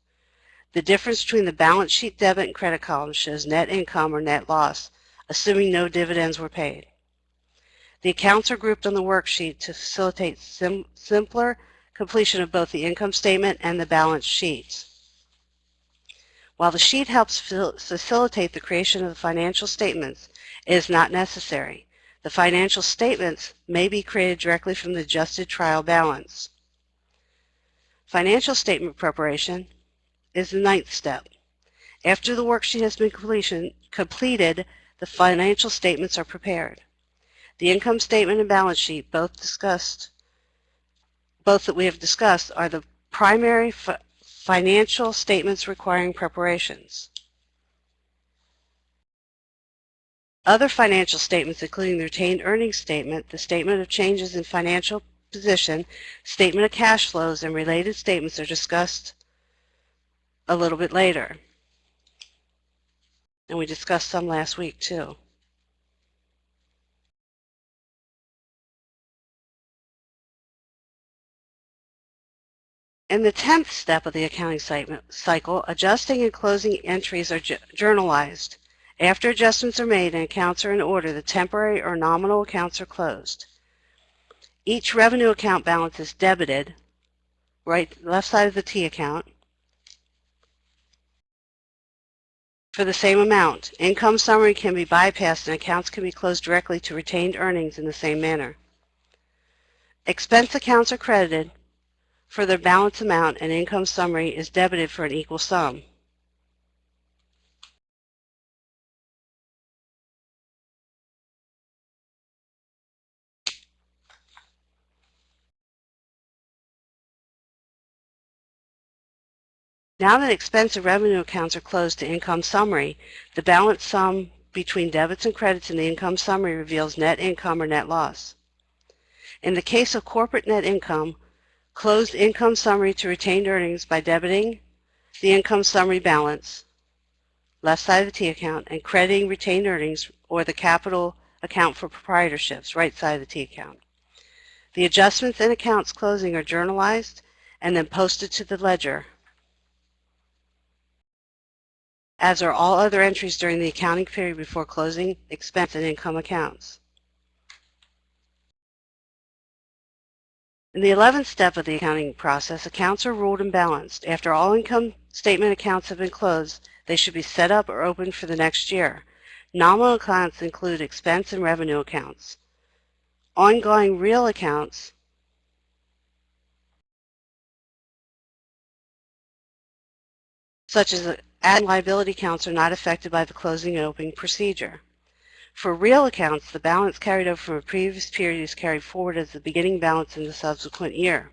A: The difference between the balance sheet debit and credit columns shows net income or net loss, assuming no dividends were paid. The accounts are grouped on the worksheet to facilitate simpler completion of both the income statement and the balance sheets. While the sheet helps facilitate the creation of the financial statements, it is not necessary. The financial statements may be created directly from the adjusted trial balance. Financial statement preparation is the ninth step. After the worksheet has been completed, the financial statements are prepared. The income statement and balance sheet, both that we have discussed, are the primary financial statements requiring preparations. Other financial statements, including the retained earnings statement, the statement of changes in financial position, statement of cash flows, and related statements, are discussed a little bit later. And we discussed some last week, too. In the 10th step of the accounting cycle, adjusting and closing entries are journalized. After adjustments are made and accounts are in order, the temporary or nominal accounts are closed. Each revenue account balance is debited, left side of the T account, for the same amount. Income summary can be bypassed and accounts can be closed directly to retained earnings in the same manner. Expense accounts are credited for their balance amount and income summary is debited for an equal sum. Now that expense and revenue accounts are closed to income summary, the balance sum between debits and credits in the income summary reveals net income or net loss. In the case of corporate net income, closed income summary to retained earnings by debiting the income summary balance, left side of the T account, and crediting retained earnings or the capital account for proprietorships, right side of the T account. The adjustments in accounts closing are journalized and then posted to the ledger, as are all other entries during the accounting period before closing expense and income accounts. In the 11th step of the accounting process, accounts are ruled and balanced. After all income statement accounts have been closed, they should be set up or opened for the next year. Nominal accounts include expense and revenue accounts. Ongoing real accounts such as asset and liability accounts are not affected by the closing and opening procedure. For real accounts, the balance carried over from a previous period is carried forward as the beginning balance in the subsequent year.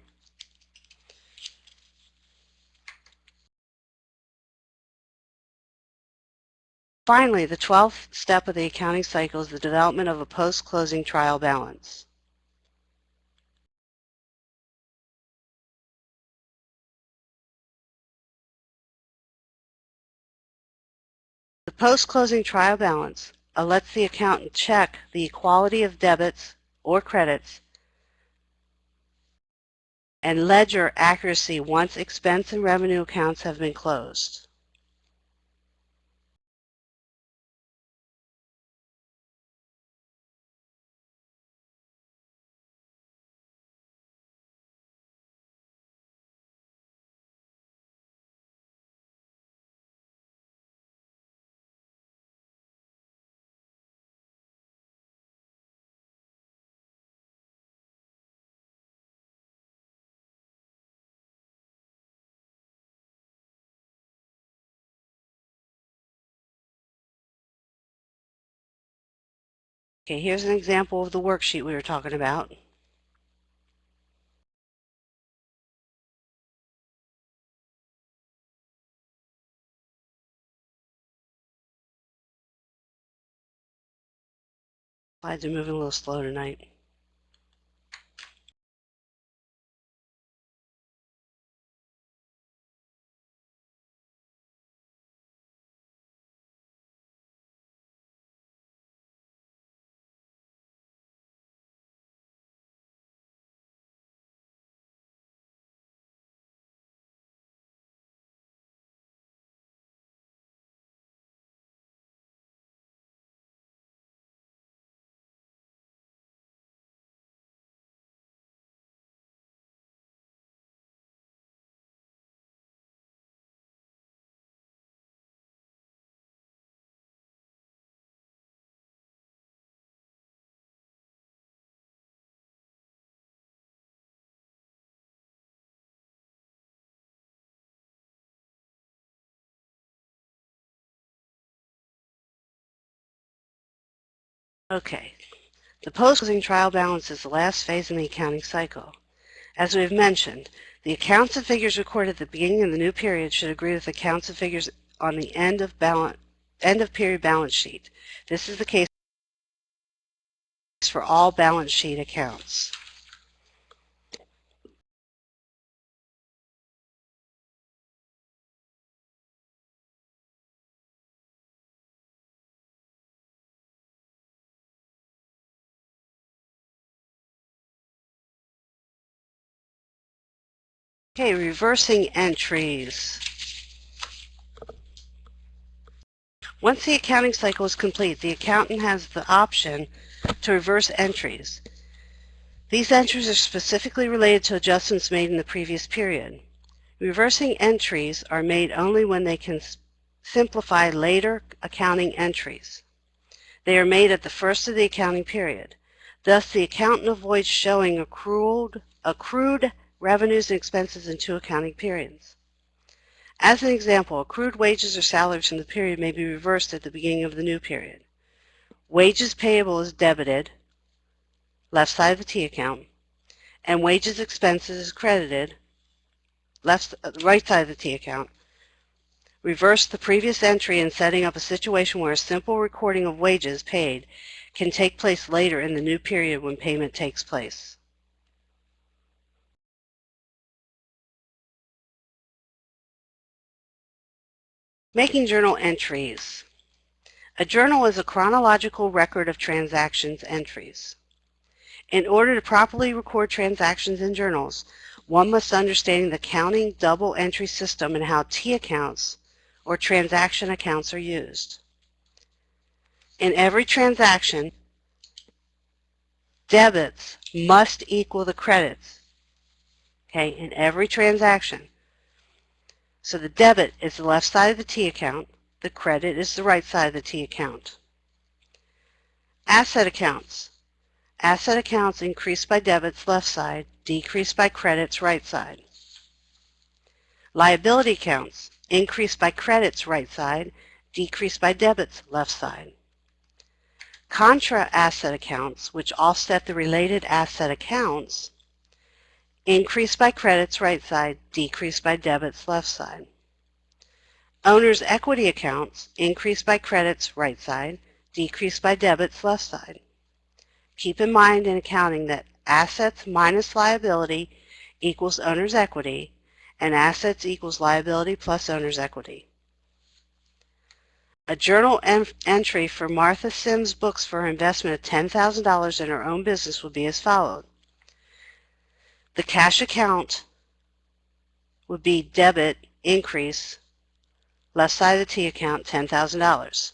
A: Finally, the 12th step of the accounting cycle is the development of a post-closing trial balance. The post-closing trial balance lets the accountant check the equality of debits or credits and ledger accuracy once expense and revenue accounts have been closed. Okay, here's an example of the worksheet we were talking about. Slides are moving a little slow tonight. Okay, the post-closing trial balance is the last phase in the accounting cycle. As we have mentioned, the accounts and figures recorded at the beginning of the new period should agree with the accounts and figures on the end of period balance sheet. This is the case for all balance sheet accounts. Okay, reversing entries. Once the accounting cycle is complete, the accountant has the option to reverse entries. These entries are specifically related to adjustments made in the previous period. Reversing entries are made only when they can simplify later accounting entries. They are made at the first of the accounting period. Thus, the accountant avoids showing accrued revenues and expenses in two accounting periods. As an example, accrued wages or salaries from the period may be reversed at the beginning of the new period. Wages payable is debited, left side of the T account, and wages expenses is credited, right side of the T account. Reverse the previous entry in setting up a situation where a simple recording of wages paid can take place later in the new period when payment takes place. Making journal entries. A journal is a chronological record of transactions entries. In order to properly record transactions in journals, one must understand the accounting double entry system and how T accounts or transaction accounts are used. In every transaction, debits must equal the credits, okay, in every transaction. So the debit is the left side of the T account, the credit is the right side of the T account. Asset accounts. Asset accounts increase by debits left side, decrease by credits right side. Liability accounts increase by credits right side, decrease by debits left side. Contra asset accounts, which offset the related asset accounts, increase by credits right side, decrease by debits left side. Owner's equity accounts increase by credits right side, decrease by debits left side. Keep in mind in accounting that assets minus liability equals owner's equity, and assets equals liability plus owner's equity. A journal entry for Martha Sims books for her investment of $10,000 in her own business would be as follows. The cash account would be debit increase, left side of the T account, $10,000.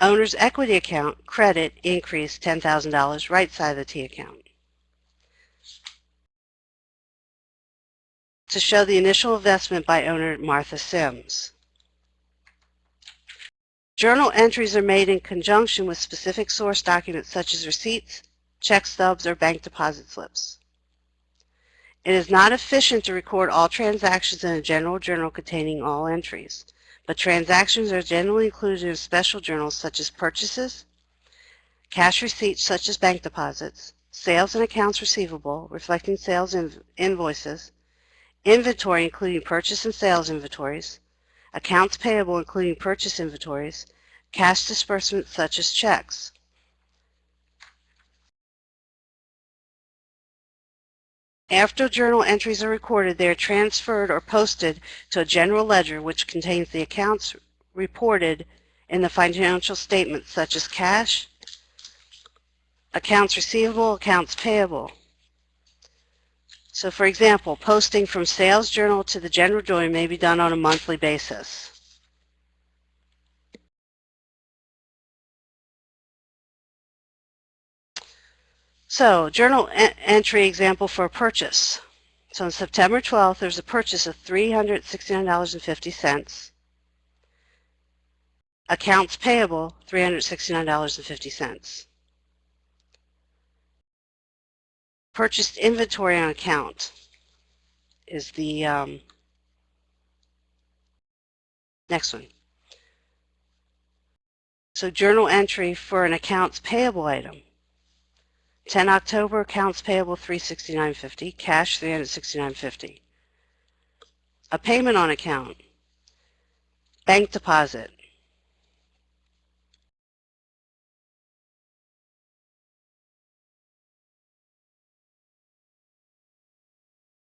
A: Owner's equity account, credit increase, $10,000, right side of the T account. To show the initial investment by owner Martha Sims. Journal entries are made in conjunction with specific source documents such as receipts, check stubs, or bank deposit slips. It is not efficient to record all transactions in a general journal containing all entries, but transactions are generally included in special journals such as purchases, cash receipts such as bank deposits, sales and accounts receivable reflecting sales invoices, inventory including purchase and sales inventories, accounts payable including purchase inventories, cash disbursements such as checks. After journal entries are recorded, they are transferred or posted to a general ledger which contains the accounts reported in the financial statements such as cash, accounts receivable, accounts payable. So for example, posting from sales journal to the general journal may be done on a monthly basis. So journal entry example for a purchase. So on September 12th, there's a purchase of $369.50. Accounts payable, $369.50. Purchased inventory on account is the next one. So journal entry for an accounts payable item. 10 October, accounts payable $369.50, cash $369.50. A payment on account, bank deposit.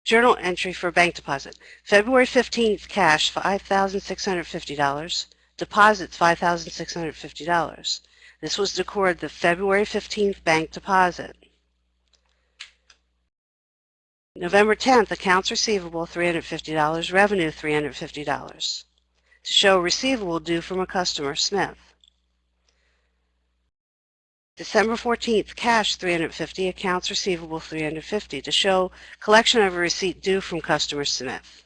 A: Journal entry for bank deposit. February 15th, cash $5,650. Deposits $5,650. This was recorded the February 15th bank deposit. November 10th, accounts receivable $350, revenue $350. To show receivable due from a customer, Smith. December 14th, cash $350, accounts receivable $350, to show collection of a receipt due from customer Smith.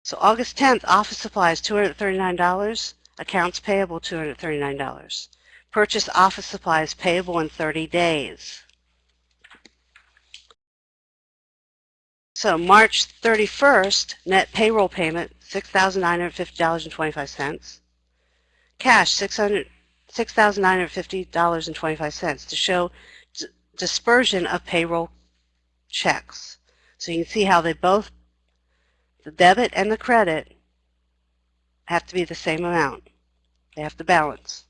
A: So August 10th, office supplies $239, accounts payable $239. Purchase office supplies payable in 30 days. So March 31st, net payroll payment $6,950.25. Cash $6,950.25 to show dispersion of payroll checks. So you can see how they both, the debit and the credit, have to be the same amount. They have to balance.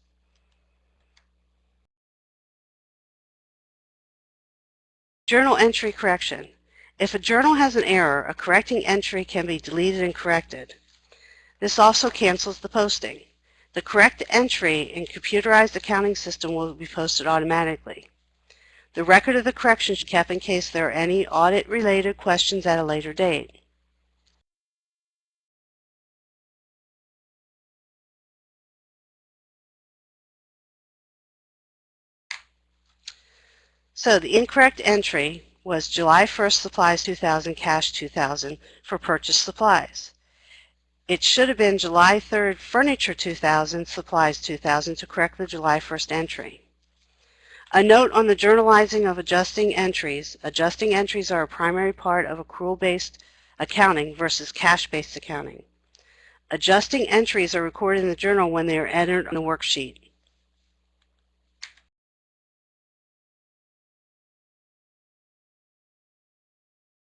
A: Journal entry correction. If a journal has an error, a correcting entry can be deleted and corrected. This also cancels the posting. The correct entry in computerized accounting system will be posted automatically. The record of the correction should be kept in case there are any audit-related questions at a later date. So the incorrect entry was July 1st supplies 2,000, cash 2,000 for purchase supplies. It should have been July 3rd furniture 2,000, supplies 2,000 to correct the July 1st entry. A note on the journalizing of adjusting entries. Adjusting entries are a primary part of accrual-based accounting versus cash-based accounting. Adjusting entries are recorded in the journal when they are entered on the worksheet.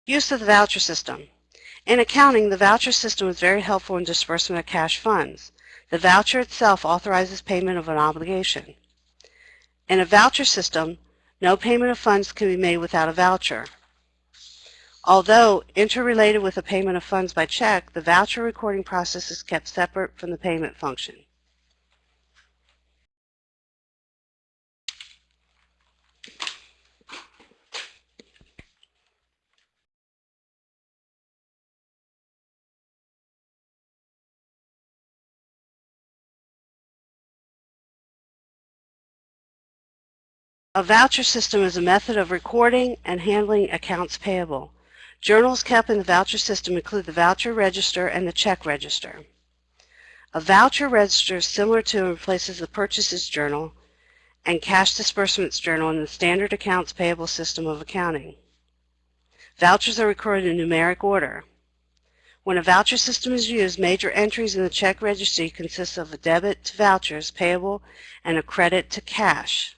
A: Use of the voucher system. In accounting, the voucher system is very helpful in disbursement of cash funds. The voucher itself authorizes payment of an obligation. In a voucher system, no payment of funds can be made without a voucher. Although interrelated with the payment of funds by check, the voucher recording process is kept separate from the payment function. A voucher system is a method of recording and handling accounts payable. Journals kept in the voucher system include the voucher register and the check register. A voucher register is similar to and replaces the purchases journal and cash disbursements journal in the standard accounts payable system of accounting. Vouchers are recorded in numeric order. When a voucher system is used, major entries in the check registry consist of a debit to vouchers payable and a credit to cash.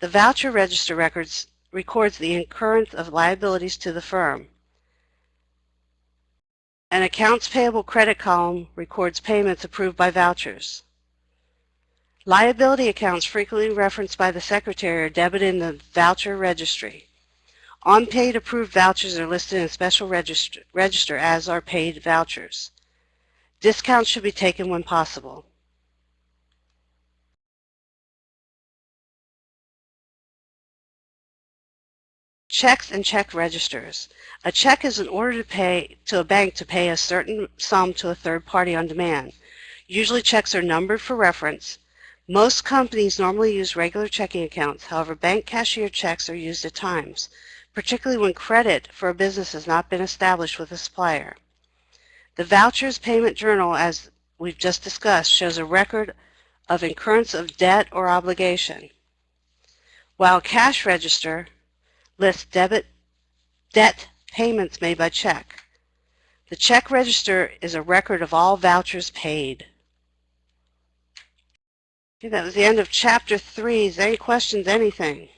A: The voucher register records the incurrence of liabilities to the firm. An accounts payable credit column records payments approved by vouchers. Liability accounts frequently referenced by the secretary are debited in the voucher registry. Unpaid approved vouchers are listed in a special register as are paid vouchers. Discounts should be taken when possible. Checks and check registers. A check is an order to a bank to pay a certain sum to a third party on demand. Usually checks are numbered for reference. Most companies normally use regular checking accounts. However, bank cashier checks are used at times, particularly when credit for a business has not been established with a supplier. The vouchers payment journal, as we've just discussed, shows a record of incurrence of debt or obligation, while cash register lists debt payments made by check. The check register is a record of all vouchers paid. Okay, that was the end of Chapter 3. Is there any questions, anything?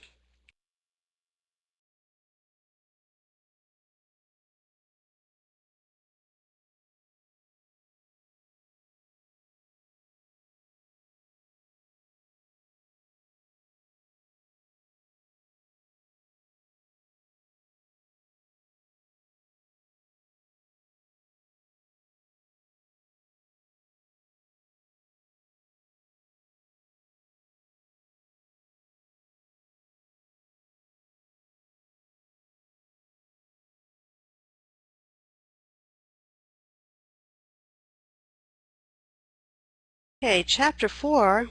A: Okay, Chapter 4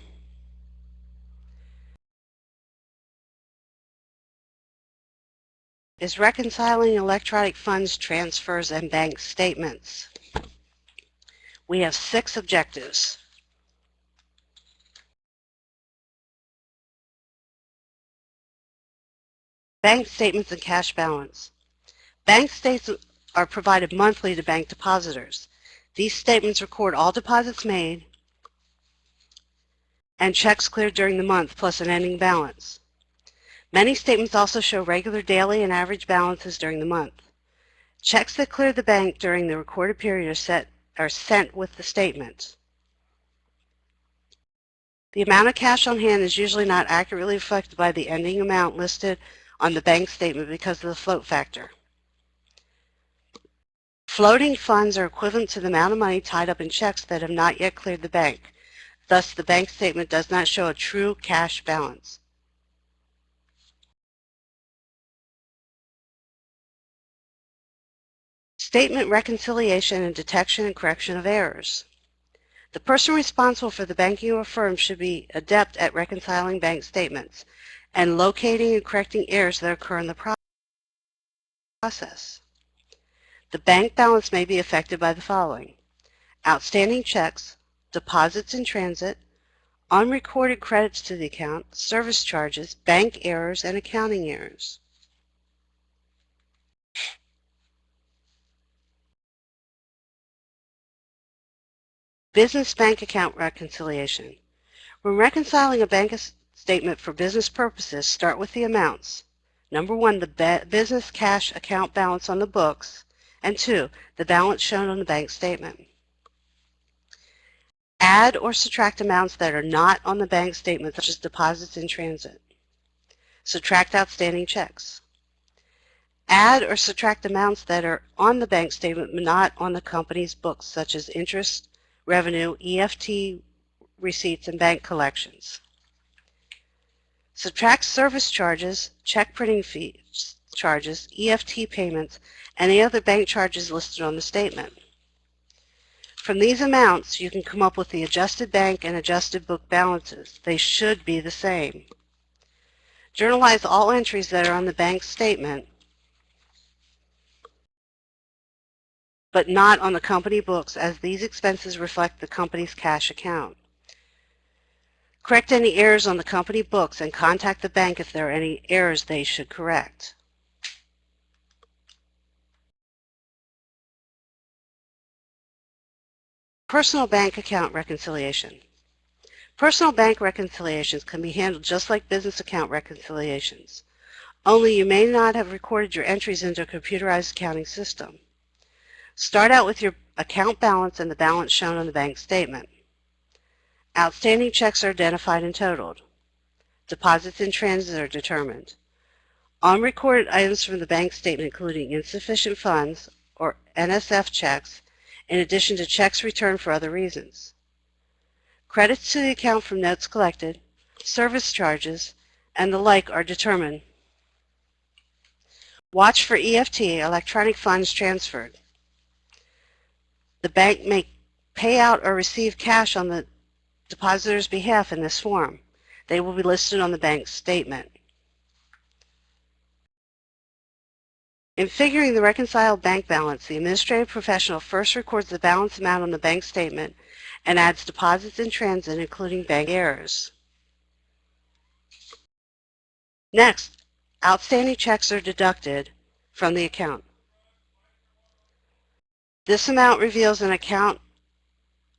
A: is reconciling electronic funds transfers and bank statements. We have 6 objectives. Bank statements and cash balance. Bank statements are provided monthly to bank depositors. These statements record all deposits made and checks cleared during the month plus an ending balance. Many statements also show regular daily and average balances during the month. Checks that clear the bank during the recorded period are sent with the statement. The amount of cash on hand is usually not accurately reflected by the ending amount listed on the bank statement because of the float factor. Floating funds are equivalent to the amount of money tied up in checks that have not yet cleared the bank. Thus, the bank statement does not show a true cash balance. Statement reconciliation and detection and correction of errors. The person responsible for the banking of a firm should be adept at reconciling bank statements and locating and correcting errors that occur in the process. The bank balance may be affected by the following: outstanding checks, deposits in transit, unrecorded credits to the account, service charges, bank errors, and accounting errors. Business bank account reconciliation. When reconciling a bank statement for business purposes, start with the amounts. Number 1, the business cash account balance on the books, and 2, the balance shown on the bank statement. Add or subtract amounts that are not on the bank statement, such as deposits in transit. Subtract outstanding checks. Add or subtract amounts that are on the bank statement but not on the company's books, such as interest, revenue, EFT receipts, and bank collections. Subtract service charges, check printing fees charges, EFT payments, and the other bank charges listed on the statement. From these amounts, you can come up with the adjusted bank and adjusted book balances. They should be the same. Journalize all entries that are on the bank statement but not on the company books, as these expenses reflect the company's cash account. Correct any errors on the company books and contact the bank if there are any errors they should correct. Personal bank account reconciliation. Personal bank reconciliations can be handled just like business account reconciliations, only you may not have recorded your entries into a computerized accounting system. Start out with your account balance and the balance shown on the bank statement. Outstanding checks are identified and totaled. Deposits in transit are determined. Unrecorded items from the bank statement, including insufficient funds or NSF checks, in addition to checks returned for other reasons. Credits to the account from notes collected, service charges, and the like are determined. Watch for EFT, electronic funds transferred. The bank may pay out or receive cash on the depositor's behalf in this form. They will be listed on the bank statement. In figuring the reconciled bank balance, the administrative professional first records the balance amount on the bank statement and adds deposits in transit, including bank errors. Next, outstanding checks are deducted from the account. This amount reveals an account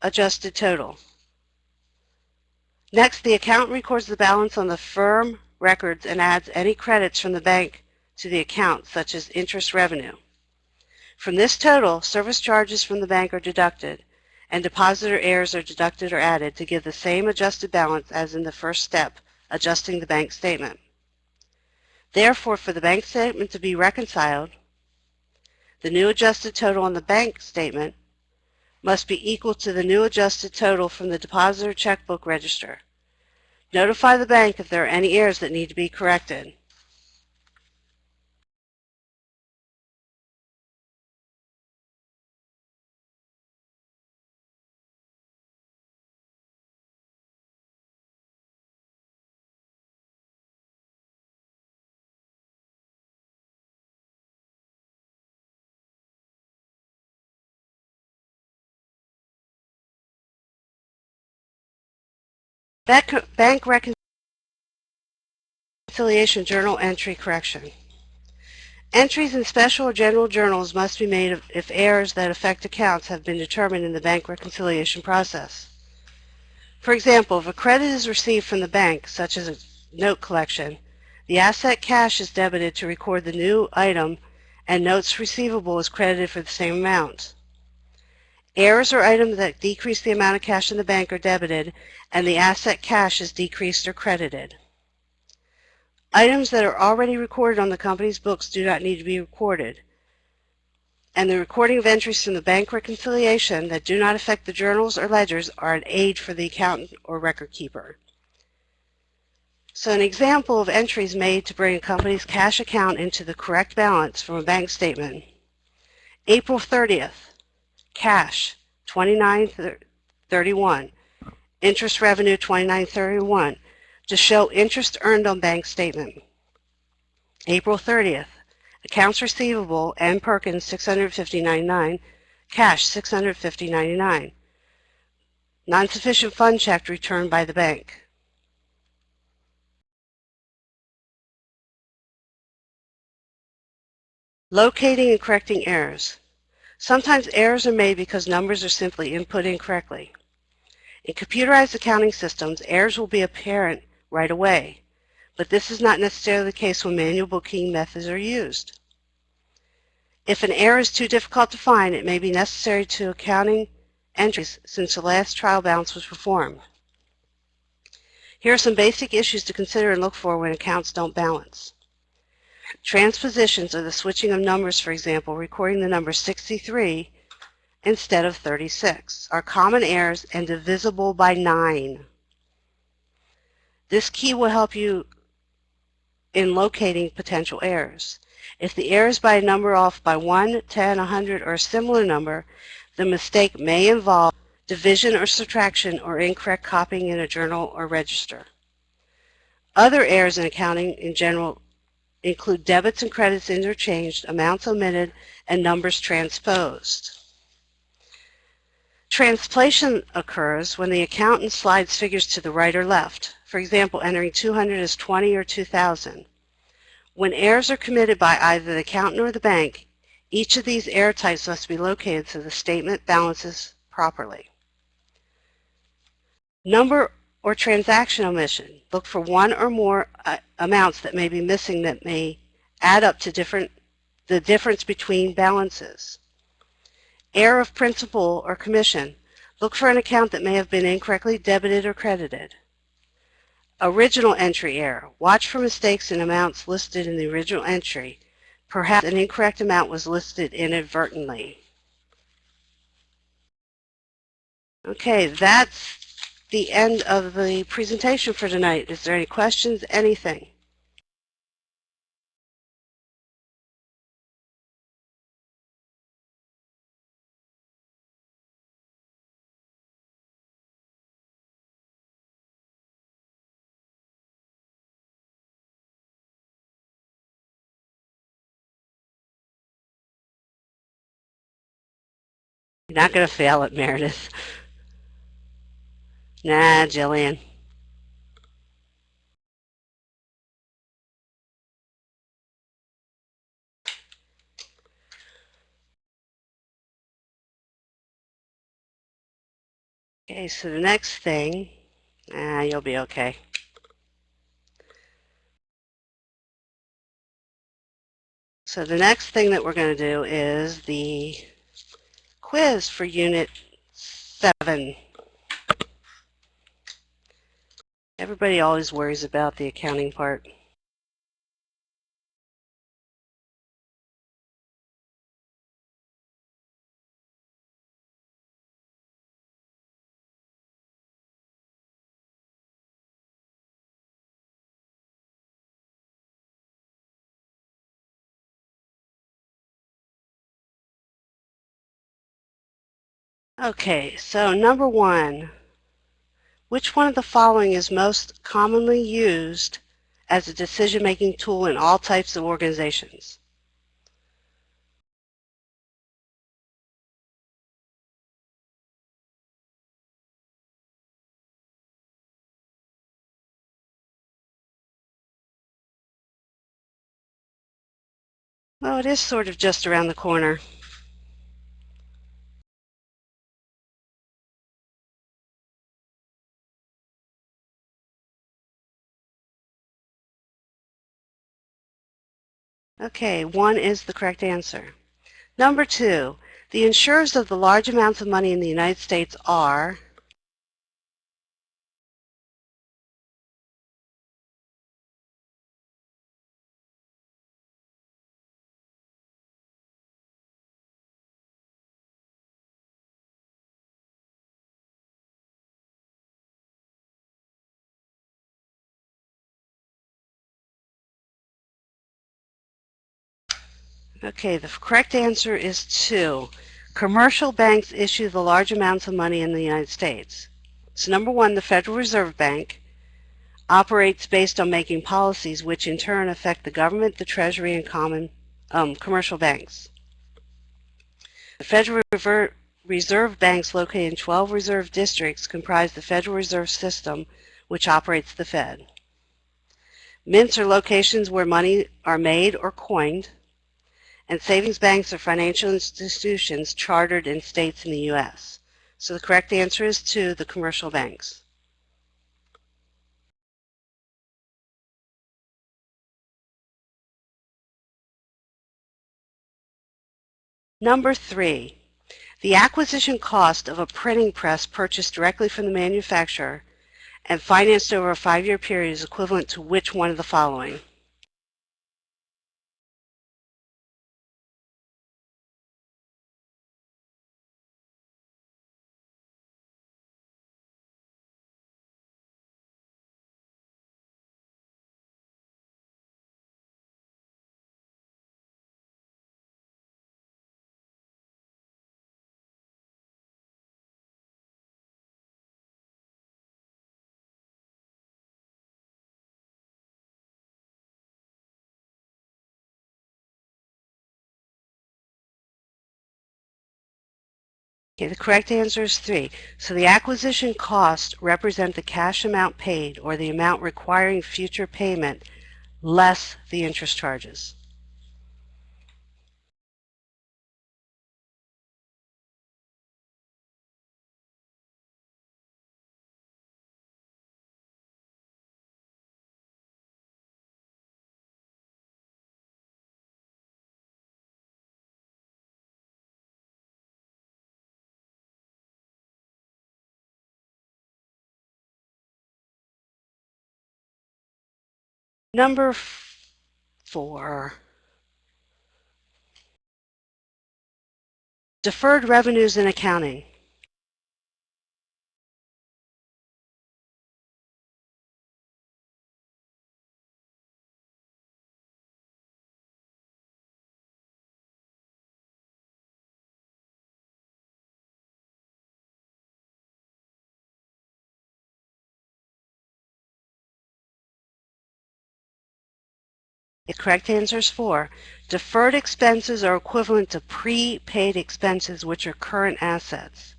A: adjusted total. Next, the accountant records the balance on the firm records and adds any credits from the bank to the account, such as interest revenue. From this total, service charges from the bank are deducted, and depositor errors are deducted or added to give the same adjusted balance as in the first step, adjusting the bank statement. Therefore, for the bank statement to be reconciled, the new adjusted total on the bank statement must be equal to the new adjusted total from the depositor checkbook register. Notify the bank if there are any errors that need to be corrected. Bank reconciliation journal entry correction. Entries in special or general journals must be made if errors that affect accounts have been determined in the bank reconciliation process. For example, if a credit is received from the bank, such as a note collection, the asset cash is debited to record the new item and notes receivable is credited for the same amount. Errors or items that decrease the amount of cash in the bank are debited and the asset cash is decreased or credited. Items that are already recorded on the company's books do not need to be recorded, and the recording of entries from the bank reconciliation that do not affect the journals or ledgers are an aid for the accountant or record keeper. So an example of entries made to bring a company's cash account into the correct balance from a bank statement. April 30th, cash, $29.31. Interest revenue, $29.31. To show interest earned on bank statement. April 30th, accounts receivable, M. Perkins, $650.99. Cash, $650.99. Non-sufficient fund check returned by the bank. Locating and correcting errors. Sometimes errors are made because numbers are simply input incorrectly. In computerized accounting systems, errors will be apparent right away, but this is not necessarily the case when manual bookkeeping methods are used. If an error is too difficult to find, it may be necessary to accounting entries since the last trial balance was performed. Here are some basic issues to consider and look for when accounts don't balance. Transpositions, or the switching of numbers, for example, recording the number 63 instead of 36, are common errors and divisible by 9. This key will help you in locating potential errors. If the error is by a number off by 1, 10, 100, or a similar number, the mistake may involve division or subtraction or incorrect copying in a journal or register. Other errors in accounting in general include debits and credits interchanged, amounts omitted, and numbers transposed. Translation occurs when the accountant slides figures to the right or left, for example, entering 200 as 20 or 2000. When errors are committed by either the accountant or the bank, each of these error types must be located so the statement balances properly. Number or transaction omission. Look for one or more amounts that may be missing that may add up to the difference between balances. Error of principal or commission. Look for an account that may have been incorrectly debited or credited. Original entry error. Watch for mistakes in amounts listed in the original entry. Perhaps an incorrect amount was listed inadvertently. Okay, that's the end of the presentation for tonight. Is there any questions, anything? You're not going to fail it, Meredith. Nah, Jillian. Okay, so the next thing, you'll be okay. So the next thing that we're going to do is the quiz for Unit 7. Everybody always worries about the accounting part. Okay, so number 1, which one of the following is most commonly used as a decision-making tool in all types of organizations? Well, it is sort of just around the corner. Okay, 1 is the correct answer. Number 2, the insurers of the large amounts of money in the United States are... Okay, the correct answer is 2. Commercial banks issue the large amounts of money in the United States. So number 1, the Federal Reserve Bank operates based on making policies which in turn affect the government, the Treasury, and commercial banks. The Federal Reserve banks located in 12 reserve districts comprise the Federal Reserve System, which operates the Fed. Mints are locations where money are made or coined, and savings banks are financial institutions chartered in states in the U.S. So the correct answer is 2, the commercial banks. Number 3, the acquisition cost of a printing press purchased directly from the manufacturer and financed over a 5-year period is equivalent to which one of the following? Okay, the correct answer is 3. So the acquisition costs represent the cash amount paid or the amount requiring future payment less the interest charges. Number 4, deferred revenues in accounting. The correct answer is 4. Deferred expenses are equivalent to prepaid expenses, which are current assets.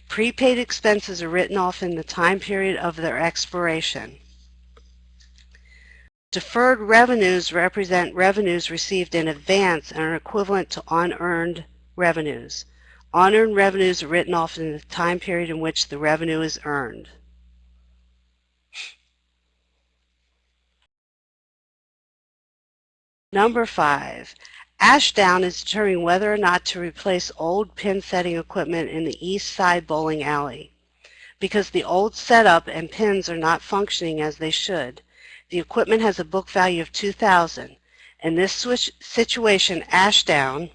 A: Prepaid expenses are written off in the time period of their expiration. Deferred revenues represent revenues received in advance and are equivalent to unearned revenues. Unearned revenues are written off in the time period in which the revenue is earned. Number 5. Ashdown is determining whether or not to replace old pin setting equipment in the east side bowling alley. Because the old setup and pins are not functioning as they should, the equipment has a book value of $2,000. In this situation, Ashdown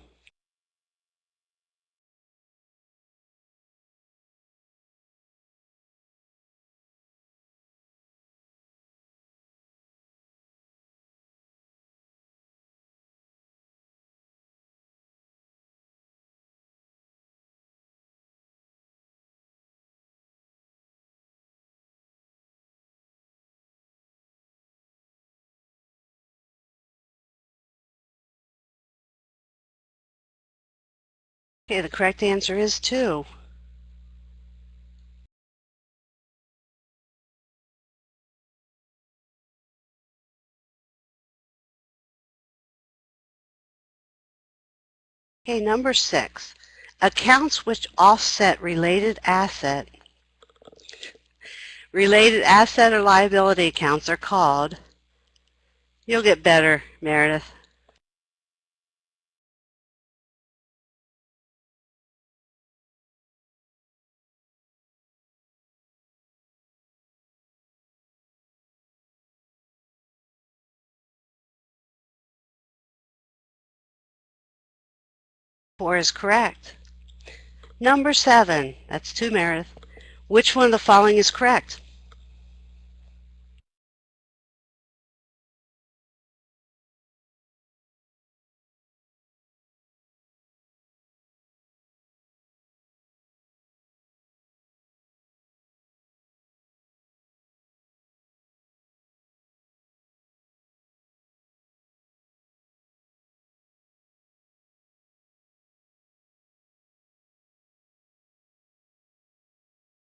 A: Okay, the correct answer is 2. Okay, number 6. Accounts which offset related asset or liability accounts are called, you'll get better, Meredith. Four is correct. Number 7, that's 2, Meredith. Which one of the following is correct?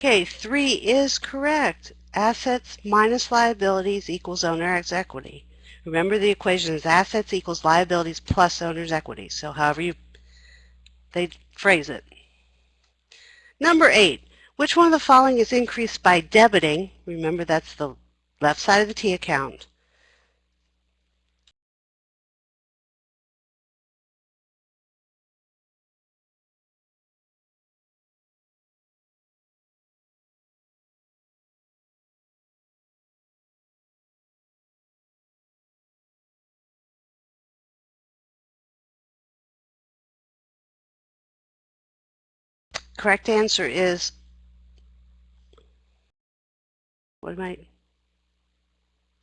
A: Okay, 3 is correct. Assets minus liabilities equals owner's equity. Remember, the equation is assets equals liabilities plus owner's equity. So however they phrase it. Number 8, which one of the following is increased by debiting? Remember, that's the left side of the T account. Correct answer is,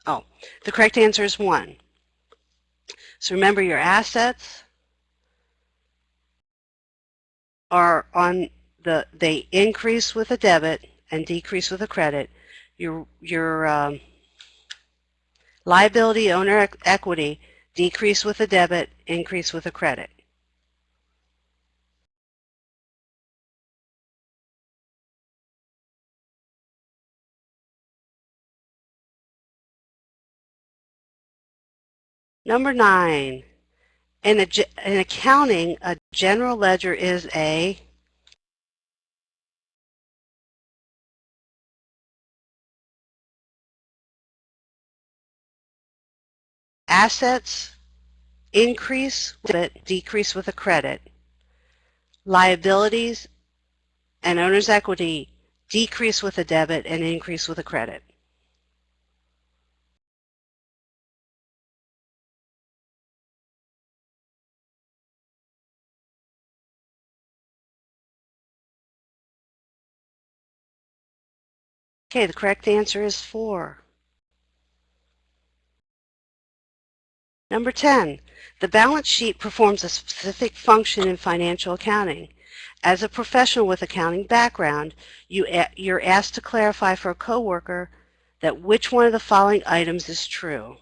A: oh, the correct answer is 1. So remember, your assets are they increase with a debit and decrease with a credit. Your liability owner equity decrease with a debit, increase with a credit. Number 9, in accounting, a general ledger is a assets increase with it, decrease with a credit. Liabilities and owner's equity decrease with a debit and increase with a credit. Okay, the correct answer is 4. Number 10, the balance sheet performs a specific function in financial accounting. As a professional with accounting background, you're asked to clarify for a coworker that which one of the following items is true.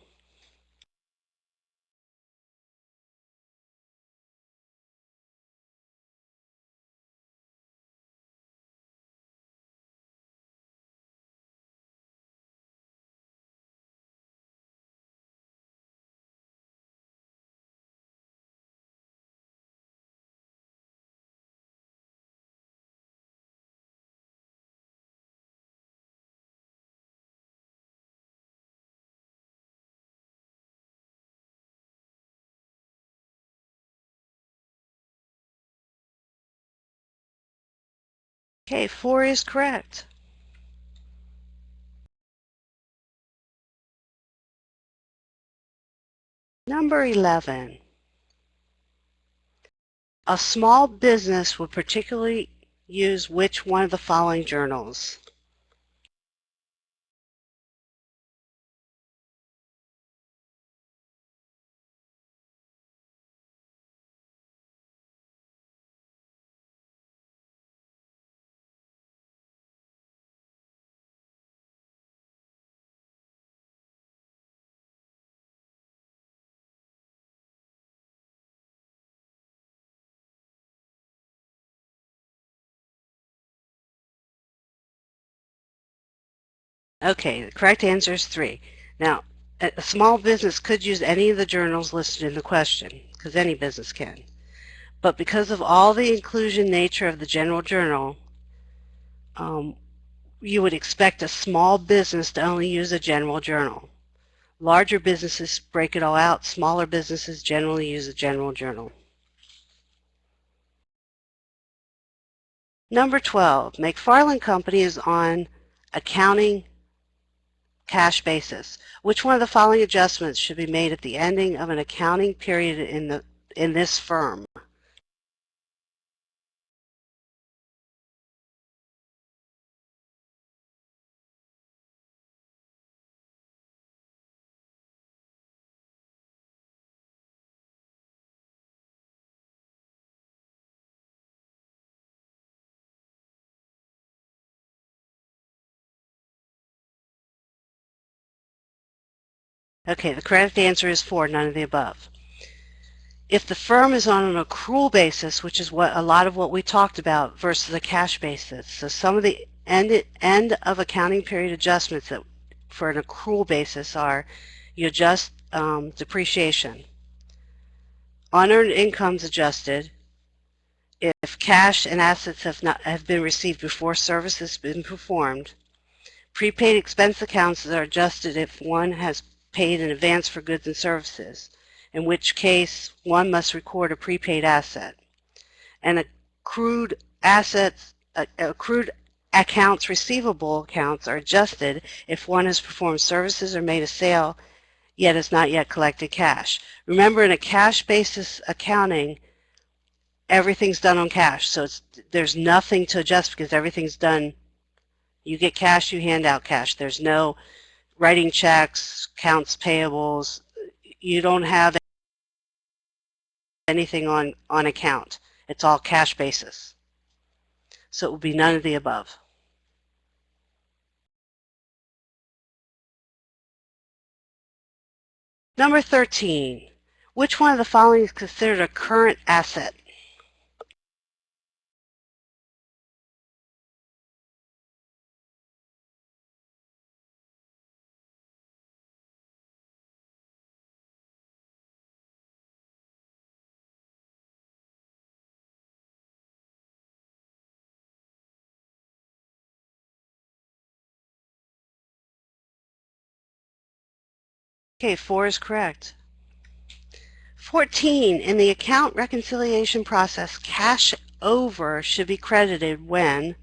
A: Okay, 4 is correct. Number 11. A small business would particularly use which one of the following journals? Okay, the correct answer is 3. Now, a small business could use any of the journals listed in the question, because any business can. But because of all the inclusion nature of the general journal, you would expect a small business to only use a general journal. Larger businesses break it all out. Smaller businesses generally use a general journal. Number 12, McFarland Company is on accounting cash basis. Which one of the following adjustments should be made at the ending of an accounting period in this firm? Okay, the correct answer is 4, none of the above. If the firm is on an accrual basis, which is what a lot of what we talked about, versus a cash basis, so some of the end of accounting period adjustments that for an accrual basis are you adjust depreciation, unearned incomes adjusted, if cash and assets have been received before service has been performed, prepaid expense accounts are adjusted if one has paid in advance for goods and services, in which case one must record a prepaid asset. And accrued accounts receivable accounts are adjusted if one has performed services or made a sale yet has not yet collected cash. Remember, in a cash basis accounting, everything's done on cash, so there's nothing to adjust because everything's done. You get cash, you hand out cash. There's no writing checks, accounts payables. You don't have anything on account. It's all cash basis. So it would be none of the above. Number 13. Which one of the following is considered a current asset? Okay, 4 is correct. 14. In the account reconciliation process, cash over should be credited when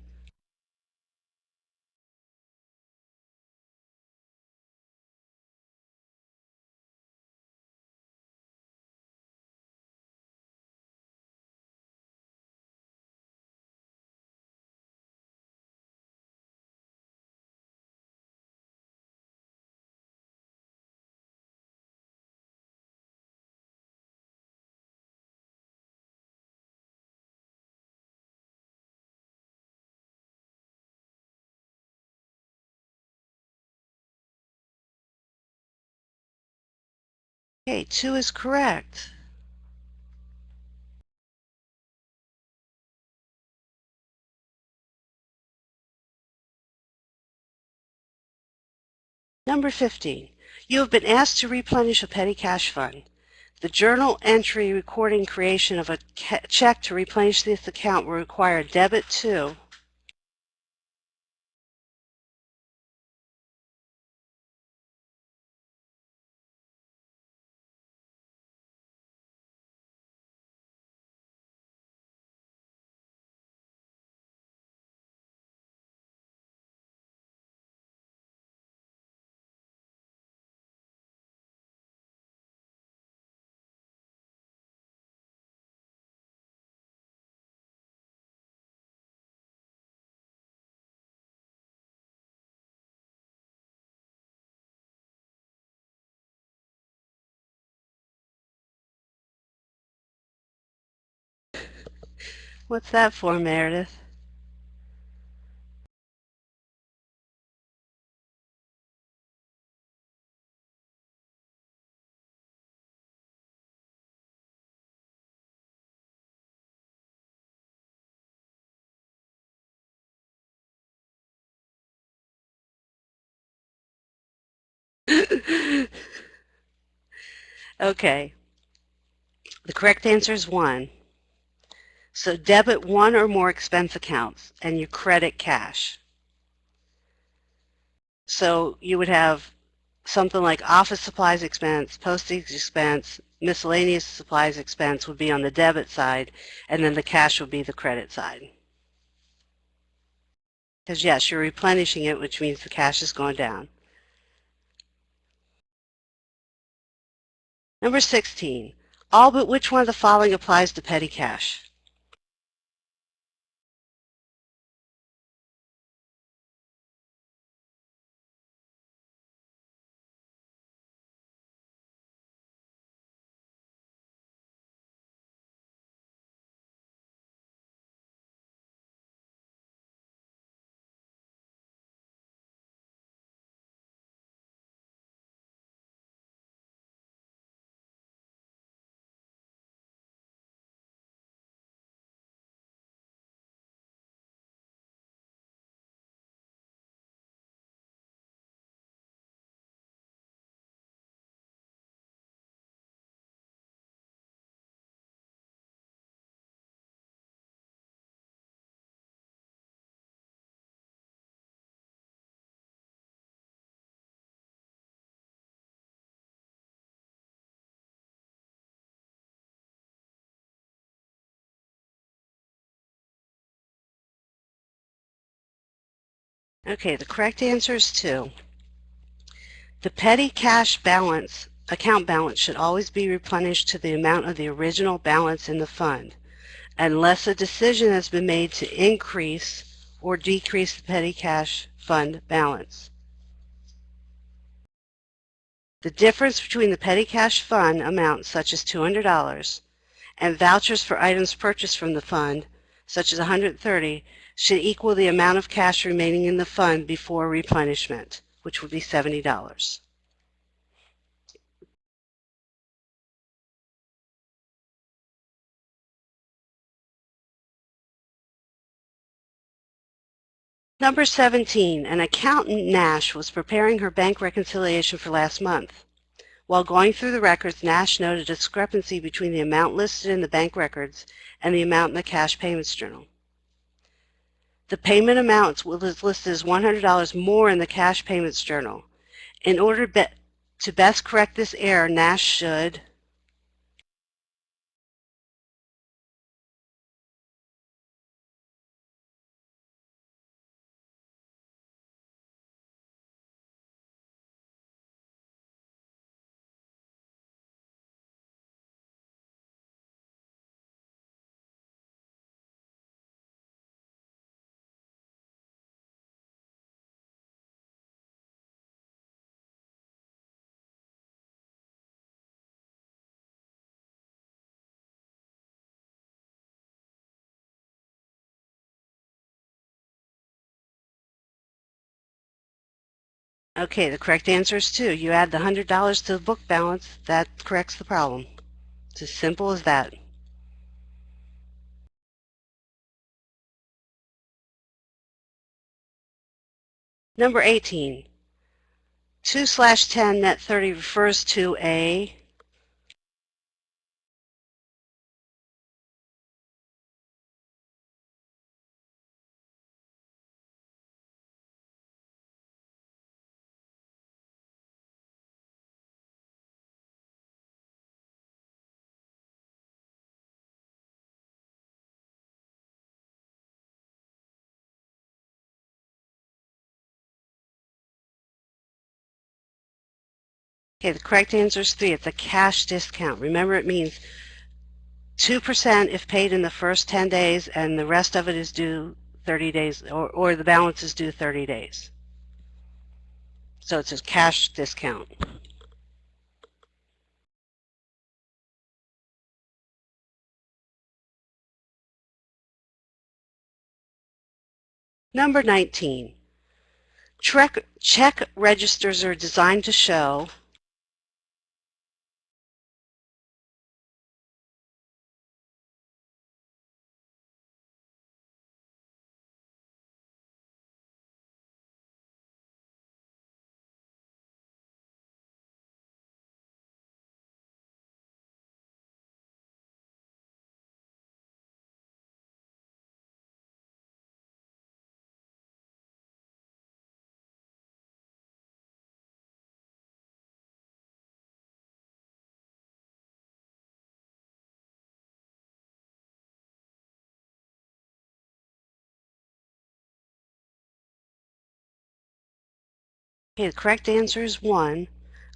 A: Okay, 2 is correct. Number 15. You have been asked to replenish a petty cash fund. The journal entry recording creation of a check to replenish this account will require debit to What's that for, Meredith? Okay, the correct answer is 1. So debit one or more expense accounts and you credit cash. So you would have something like office supplies expense, postage expense, miscellaneous supplies expense would be on the debit side, and then the cash would be the credit side. Because yes, you're replenishing it, which means the cash is going down. Number 16, all but which one of the following applies to petty cash? Okay, the correct answer is 2. The petty cash balance, account balance, should always be replenished to the amount of the original balance in the fund, unless a decision has been made to increase or decrease the petty cash fund balance. The difference between the petty cash fund amount, such as $200, and vouchers for items purchased from the fund, such as $130, should equal the amount of cash remaining in the fund before replenishment, which would be $70. Number 17, an accountant, Nash, was preparing her bank reconciliation for last month. While going through the records, Nash noted a discrepancy between the amount listed in the bank records and the amount in the cash payments journal. The payment amount was listed as $100 more in the cash payments journal. In order to best correct this error, Nash should Okay, the correct answer is 2. You add the $100 to the book balance. That corrects the problem. It's as simple as that. Number 18. 2/10 net 30 refers to a Okay, the correct answer is 3. It's a cash discount. Remember, it means 2% if paid in the first 10 days and the rest of it is due 30 days, or the balance is due 30 days. So it's a cash discount. Number 19. Check registers are designed to show the correct answer is 1.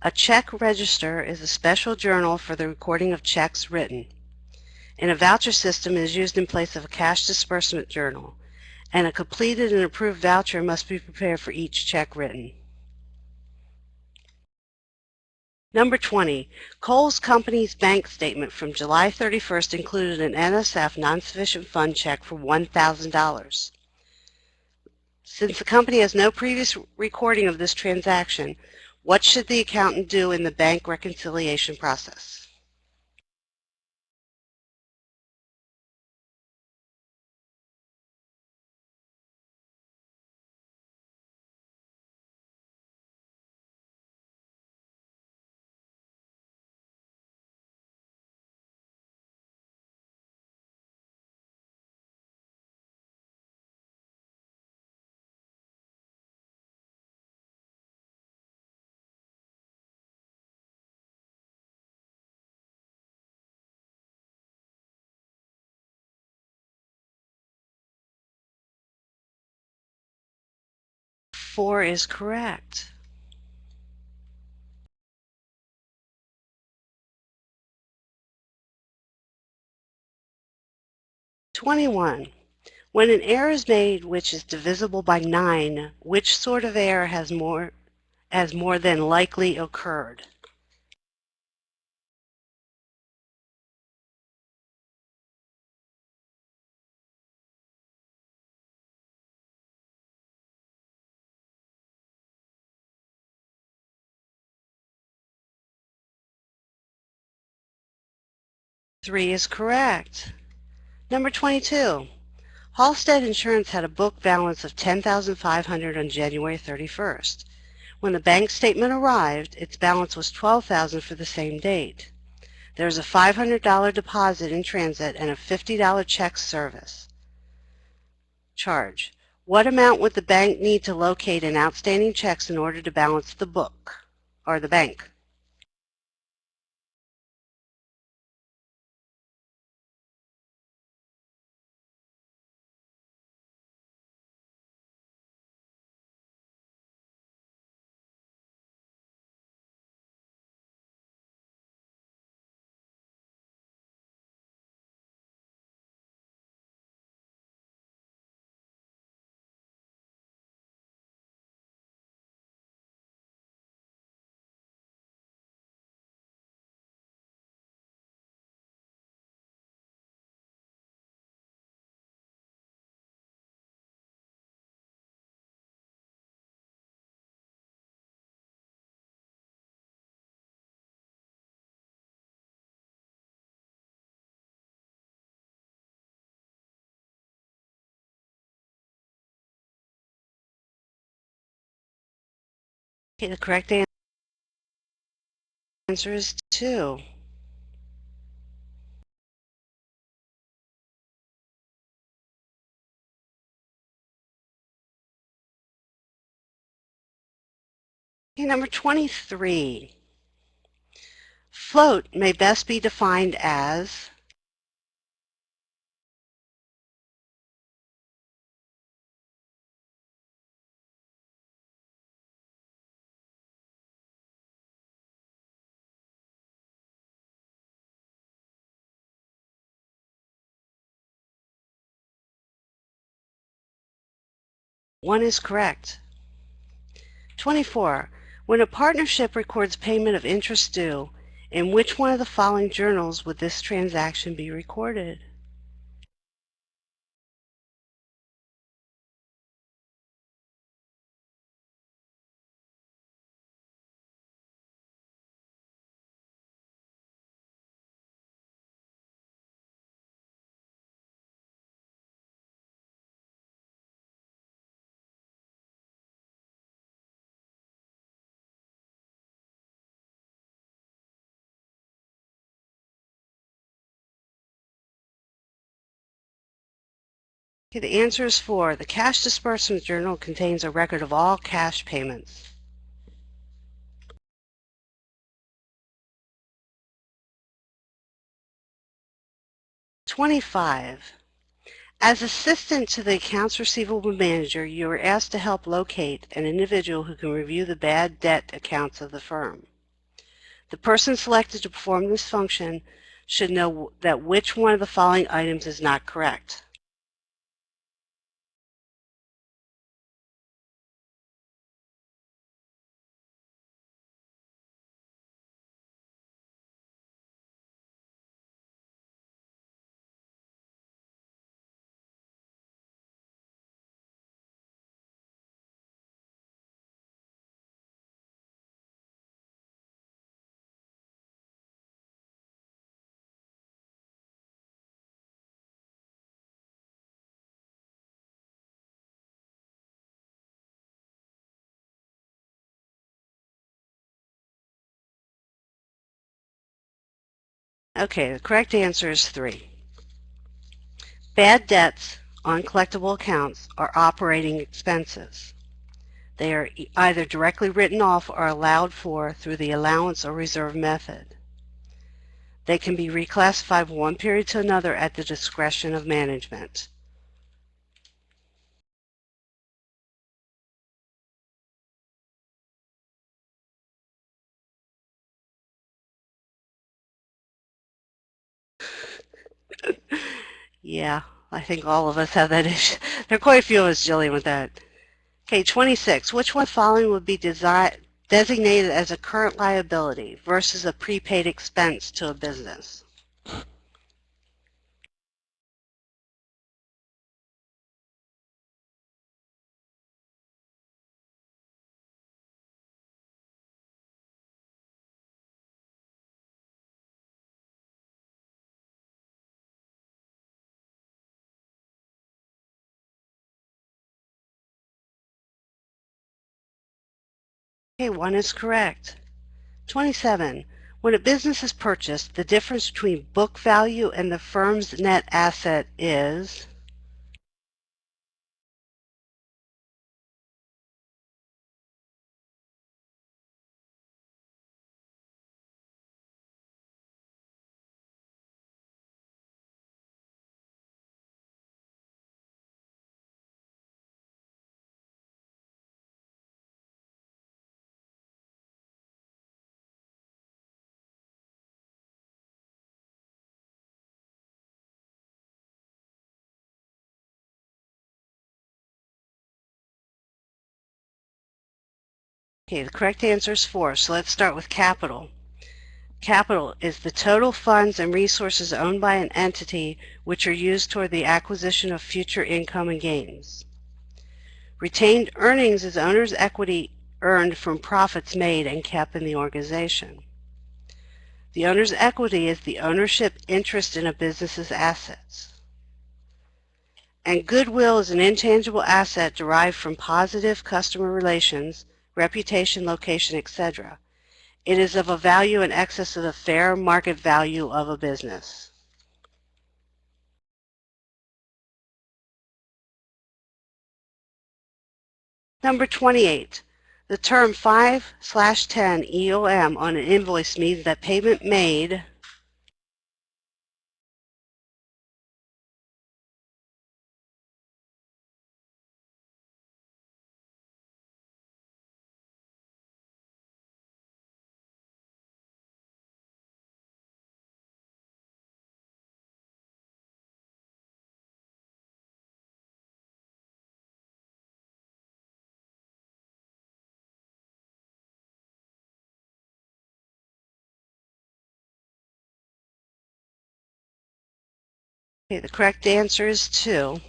A: A check register is a special journal for the recording of checks written. And a voucher system is used in place of a cash disbursement journal. And a completed and approved voucher must be prepared for each check written. Number 20. Kohl's Company's bank statement from July 31st included an NSF non-sufficient fund check for $1,000. Since the company has no previous recording of this transaction, what should the accountant do in the bank reconciliation process? Four is correct. "21. When an error is made which is divisible by 9, which sort of error has more than likely occurred?" Three is correct. Number 22. Halstead Insurance had a book balance of $10,500 on January 31st. When the bank statement arrived, its balance was $12,000 for the same date. There is a $500 deposit in transit and a $50 check service charge. What amount would the bank need to locate in outstanding checks in order to balance the book, or the bank? Okay, the correct answer is 2. Okay, number 23. Float may best be defined as one is correct. 24. When a partnership records payment of interest due, in which one of the following journals would this transaction be recorded? Okay, the answer is 4. The cash disbursement journal contains a record of all cash payments. (25) As assistant to the accounts receivable manager, you are asked to help locate an individual who can review the bad debt accounts of the firm. The person selected to perform this function should know that which one of the following items is not correct. Okay, the correct answer is 3. Bad debts on collectible accounts are operating expenses. They are either directly written off or allowed for through the allowance or reserve method. They can be reclassified from one period to another at the discretion of management. Yeah, I think all of us have that issue. There are quite a few of us dealing with that. Okay, 26. Which one of the following would be designated as a current liability versus a prepaid expense to a business? Okay, 1 is correct. 27. When a business is purchased, the difference between book value and the firm's net asset is? Okay, the correct answer is 4. So let's start with capital. Capital is the total funds and resources owned by an entity which are used toward the acquisition of future income and gains. Retained earnings is owner's equity earned from profits made and kept in the organization. The owner's equity is the ownership interest in a business's assets. And goodwill is an intangible asset derived from positive customer relations, reputation, location, etc. It is of a value in excess of the fair market value of a business. Number 28. The term 5/10 EOM on an invoice means that payment made Okay, the correct answer is 2.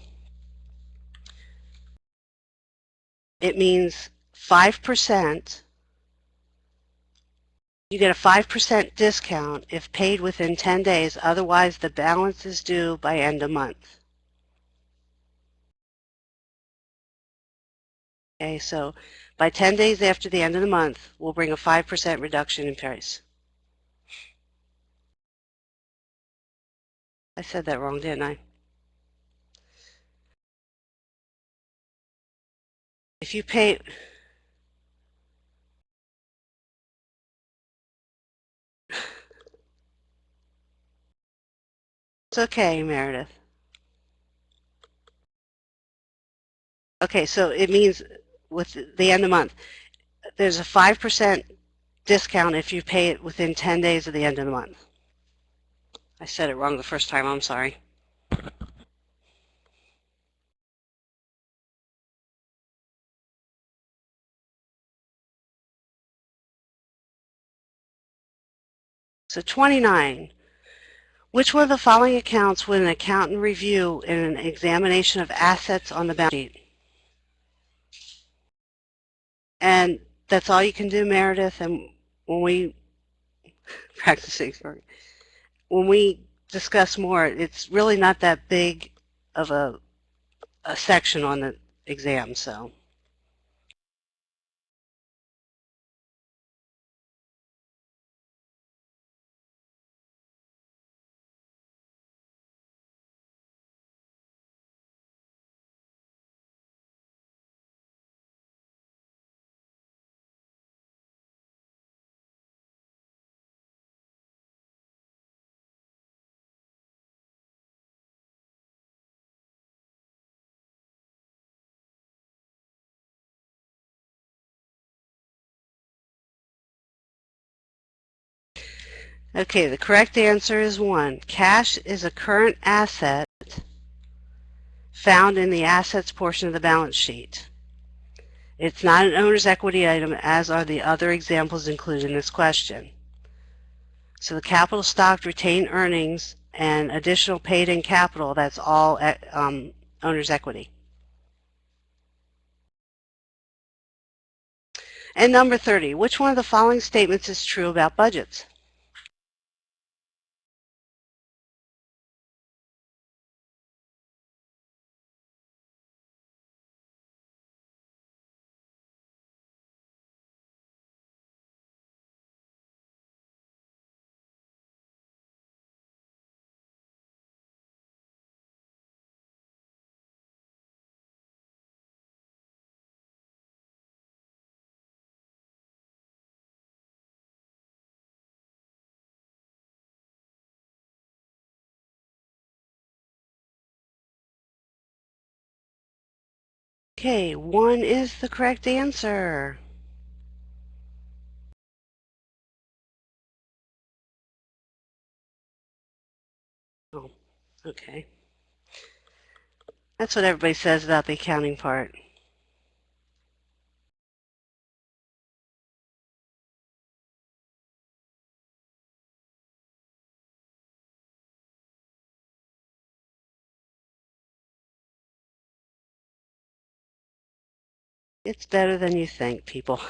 A: It means 5%. You get a 5% discount if paid within 10 days, otherwise the balance is due by end of month. Okay, so by 10 days after the end of the month, we'll bring a 5% reduction in price. I said that wrong, didn't I? If you pay, it's okay, Meredith. Okay, so it means with the end of the month, there's a 5% discount if you pay it within 10 days of the end of the month. I said it wrong the first time, I'm sorry. So 29, which one of the following accounts would an accountant review in an examination of assets on the balance sheet? And that's all you can do, Meredith, and when we practicing, when we discuss more, it's really not that big of a section on the exam, so. Okay, the correct answer is 1. Cash is a current asset found in the assets portion of the balance sheet. It's not an owner's equity item, as are the other examples included in this question. So the capital stock, retained earnings, and additional paid-in capital, that's all owner's equity. And number 30, which one of the following statements is true about budgets? Okay, 1 is the correct answer. Oh, okay. That's what everybody says about the accounting part. It's better than you think, people.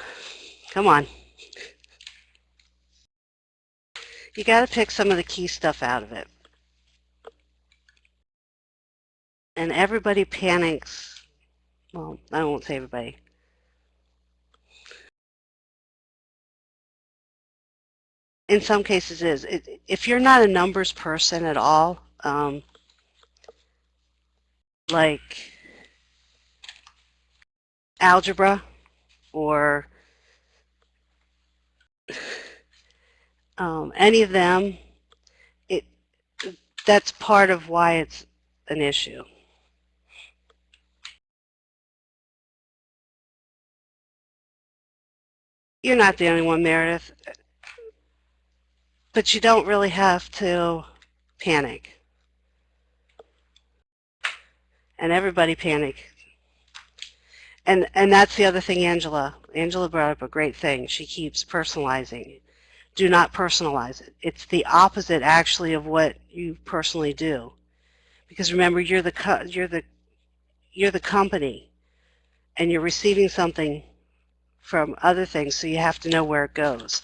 A: Come on. You got to pick some of the key stuff out of it. And everybody panics. Well, I won't say everybody. In some cases it is. If you're not a numbers person at all, like algebra or any of them, that's part of why it's an issue. You're not the only one, Meredith, but you don't really have to panic. And everybody panic. And that's the other thing Angela brought up a great thing. She keeps personalizing. Do not personalize it. It's the opposite actually of what you personally do. Because remember, you're the company and you're receiving something from other things, so you have to know where it goes.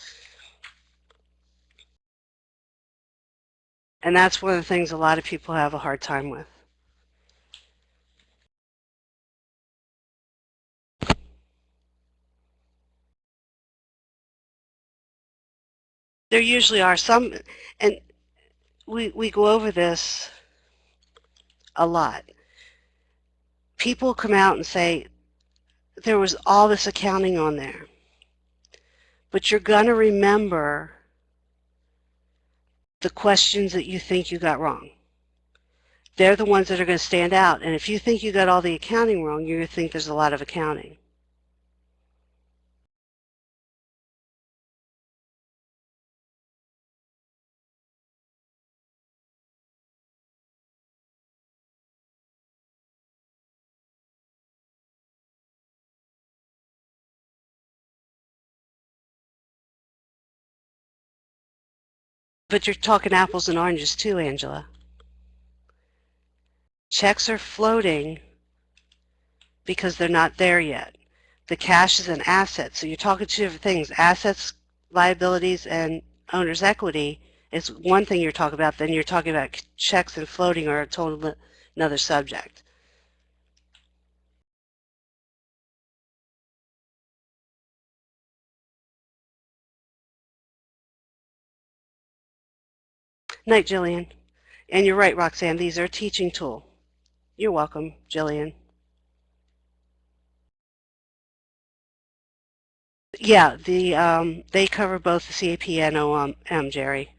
A: And that's one of the things a lot of people have a hard time with. There usually are some, and we go over this a lot. People come out and say there was all this accounting on there. But you're going to remember the questions that you think you got wrong. They're the ones that are going to stand out. And if you think you got all the accounting wrong, you're going to think there's a lot of accounting. But you're talking apples and oranges too, Angela. Checks are floating because they're not there yet. The cash is an asset. So you're talking two different things. Assets, liabilities, and owner's equity is one thing you're talking about. Then you're talking about checks and floating are a total another subject. Night, Jillian. And you're right, Roxanne, these are a teaching tool. You're welcome, Jillian. Yeah, they cover both the CAP and OM, Jerry.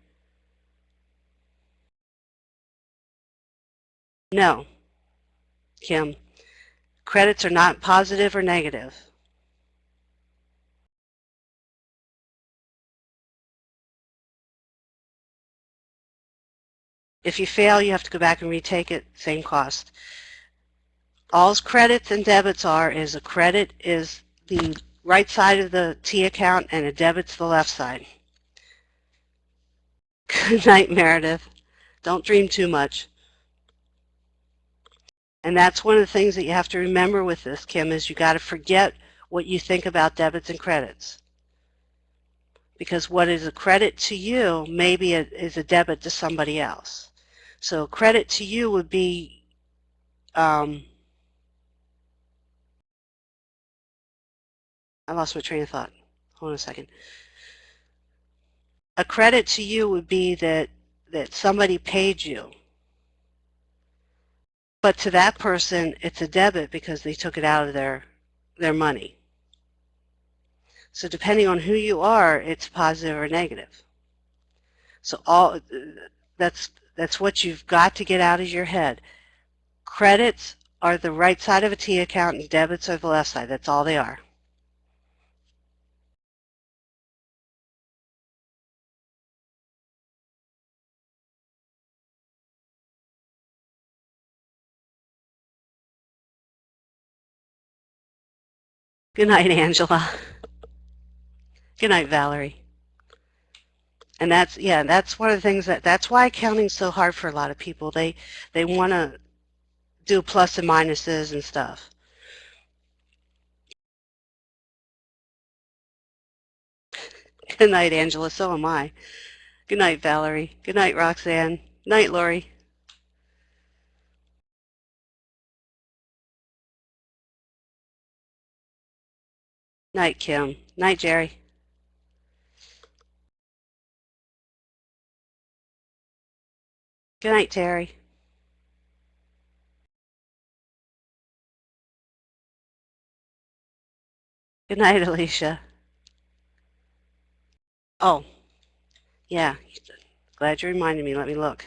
A: No, Kim. Credits are not positive or negative. If you fail, you have to go back and retake it, same cost. All credits and debits are is a credit is the right side of the T account and a debit's the left side. Good night, Meredith. Don't dream too much. And that's one of the things that you have to remember with this, Kim, is you got to forget what you think about debits and credits. Because what is a credit to you maybe is a debit to somebody else. So credit to you would be I lost my train of thought. Hold on a second. A credit to you would be that somebody paid you. But to that person, it's a debit because they took it out of their money. So depending on who you are, it's positive or negative. So that's what you've got to get out of your head. Credits are the right side of a T account and debits are the left side. That's all they are. Good night, Angela. Good night, Valerie. And that's one of the things that's why accounting's so hard for a lot of people. They want to do plus and minuses and stuff. Good night, Angela. So am I. Good night, Valerie. Good night, Roxanne. Night, Lori. Night, Kim. Night, Jerry. Good night, Terry. Good night, Alicia. Oh, yeah. Glad you reminded me. Let me look.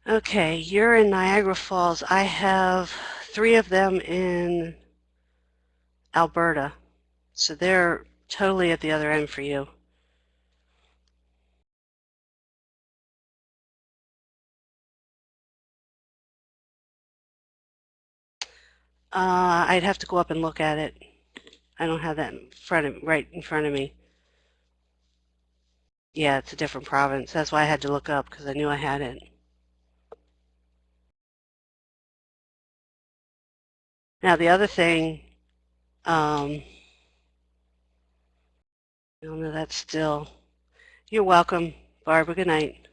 A: Okay, you're in Niagara Falls. I have 3 of them in Alberta. So they're totally at the other end for you. I'd have to go up and look at it. I don't have that right in front of me. Yeah, it's a different province. That's why I had to look up because I knew I had it. Now the other thing, I don't know, that's still, you're welcome, Barbara, good night.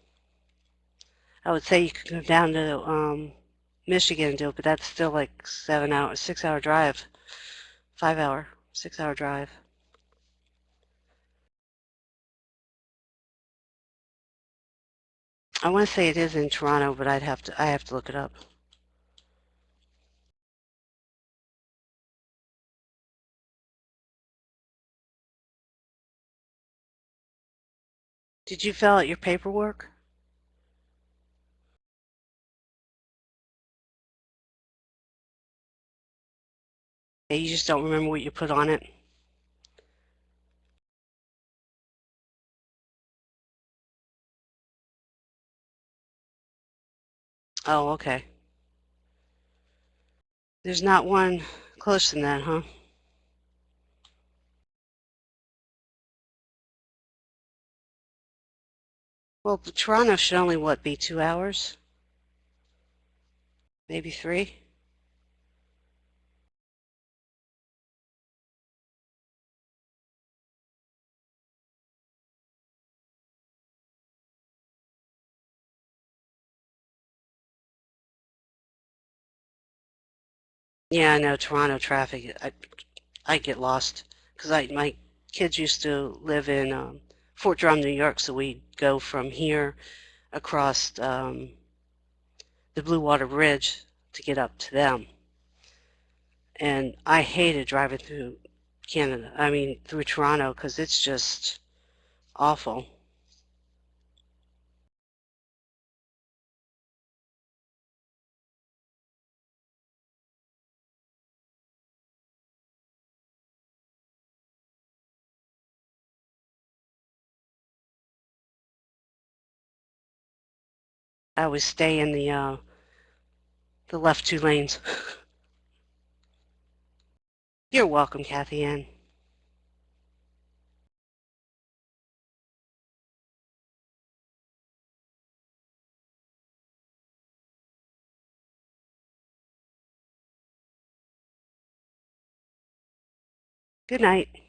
A: I would say you could go down to Michigan and do it, but that's still like 7 hours, 6 hour drive, 5 hour, 6 hour drive. I want to say it is in Toronto, but I have to look it up. Did you fill out your paperwork? Yeah, you just don't remember what you put on it? Oh, okay. There's not one closer than that, huh? Well, Toronto should only, what, be 2 hours? Maybe 3? Yeah, I know Toronto traffic. I get lost because my kids used to live in Fort Drum, New York, so we go from here across the Blue Water Bridge to get up to them. And I hated driving through Canada. I mean, through Toronto because it's just awful. I always stay in the left 2 lanes. You're welcome, Kathy Ann. Good night.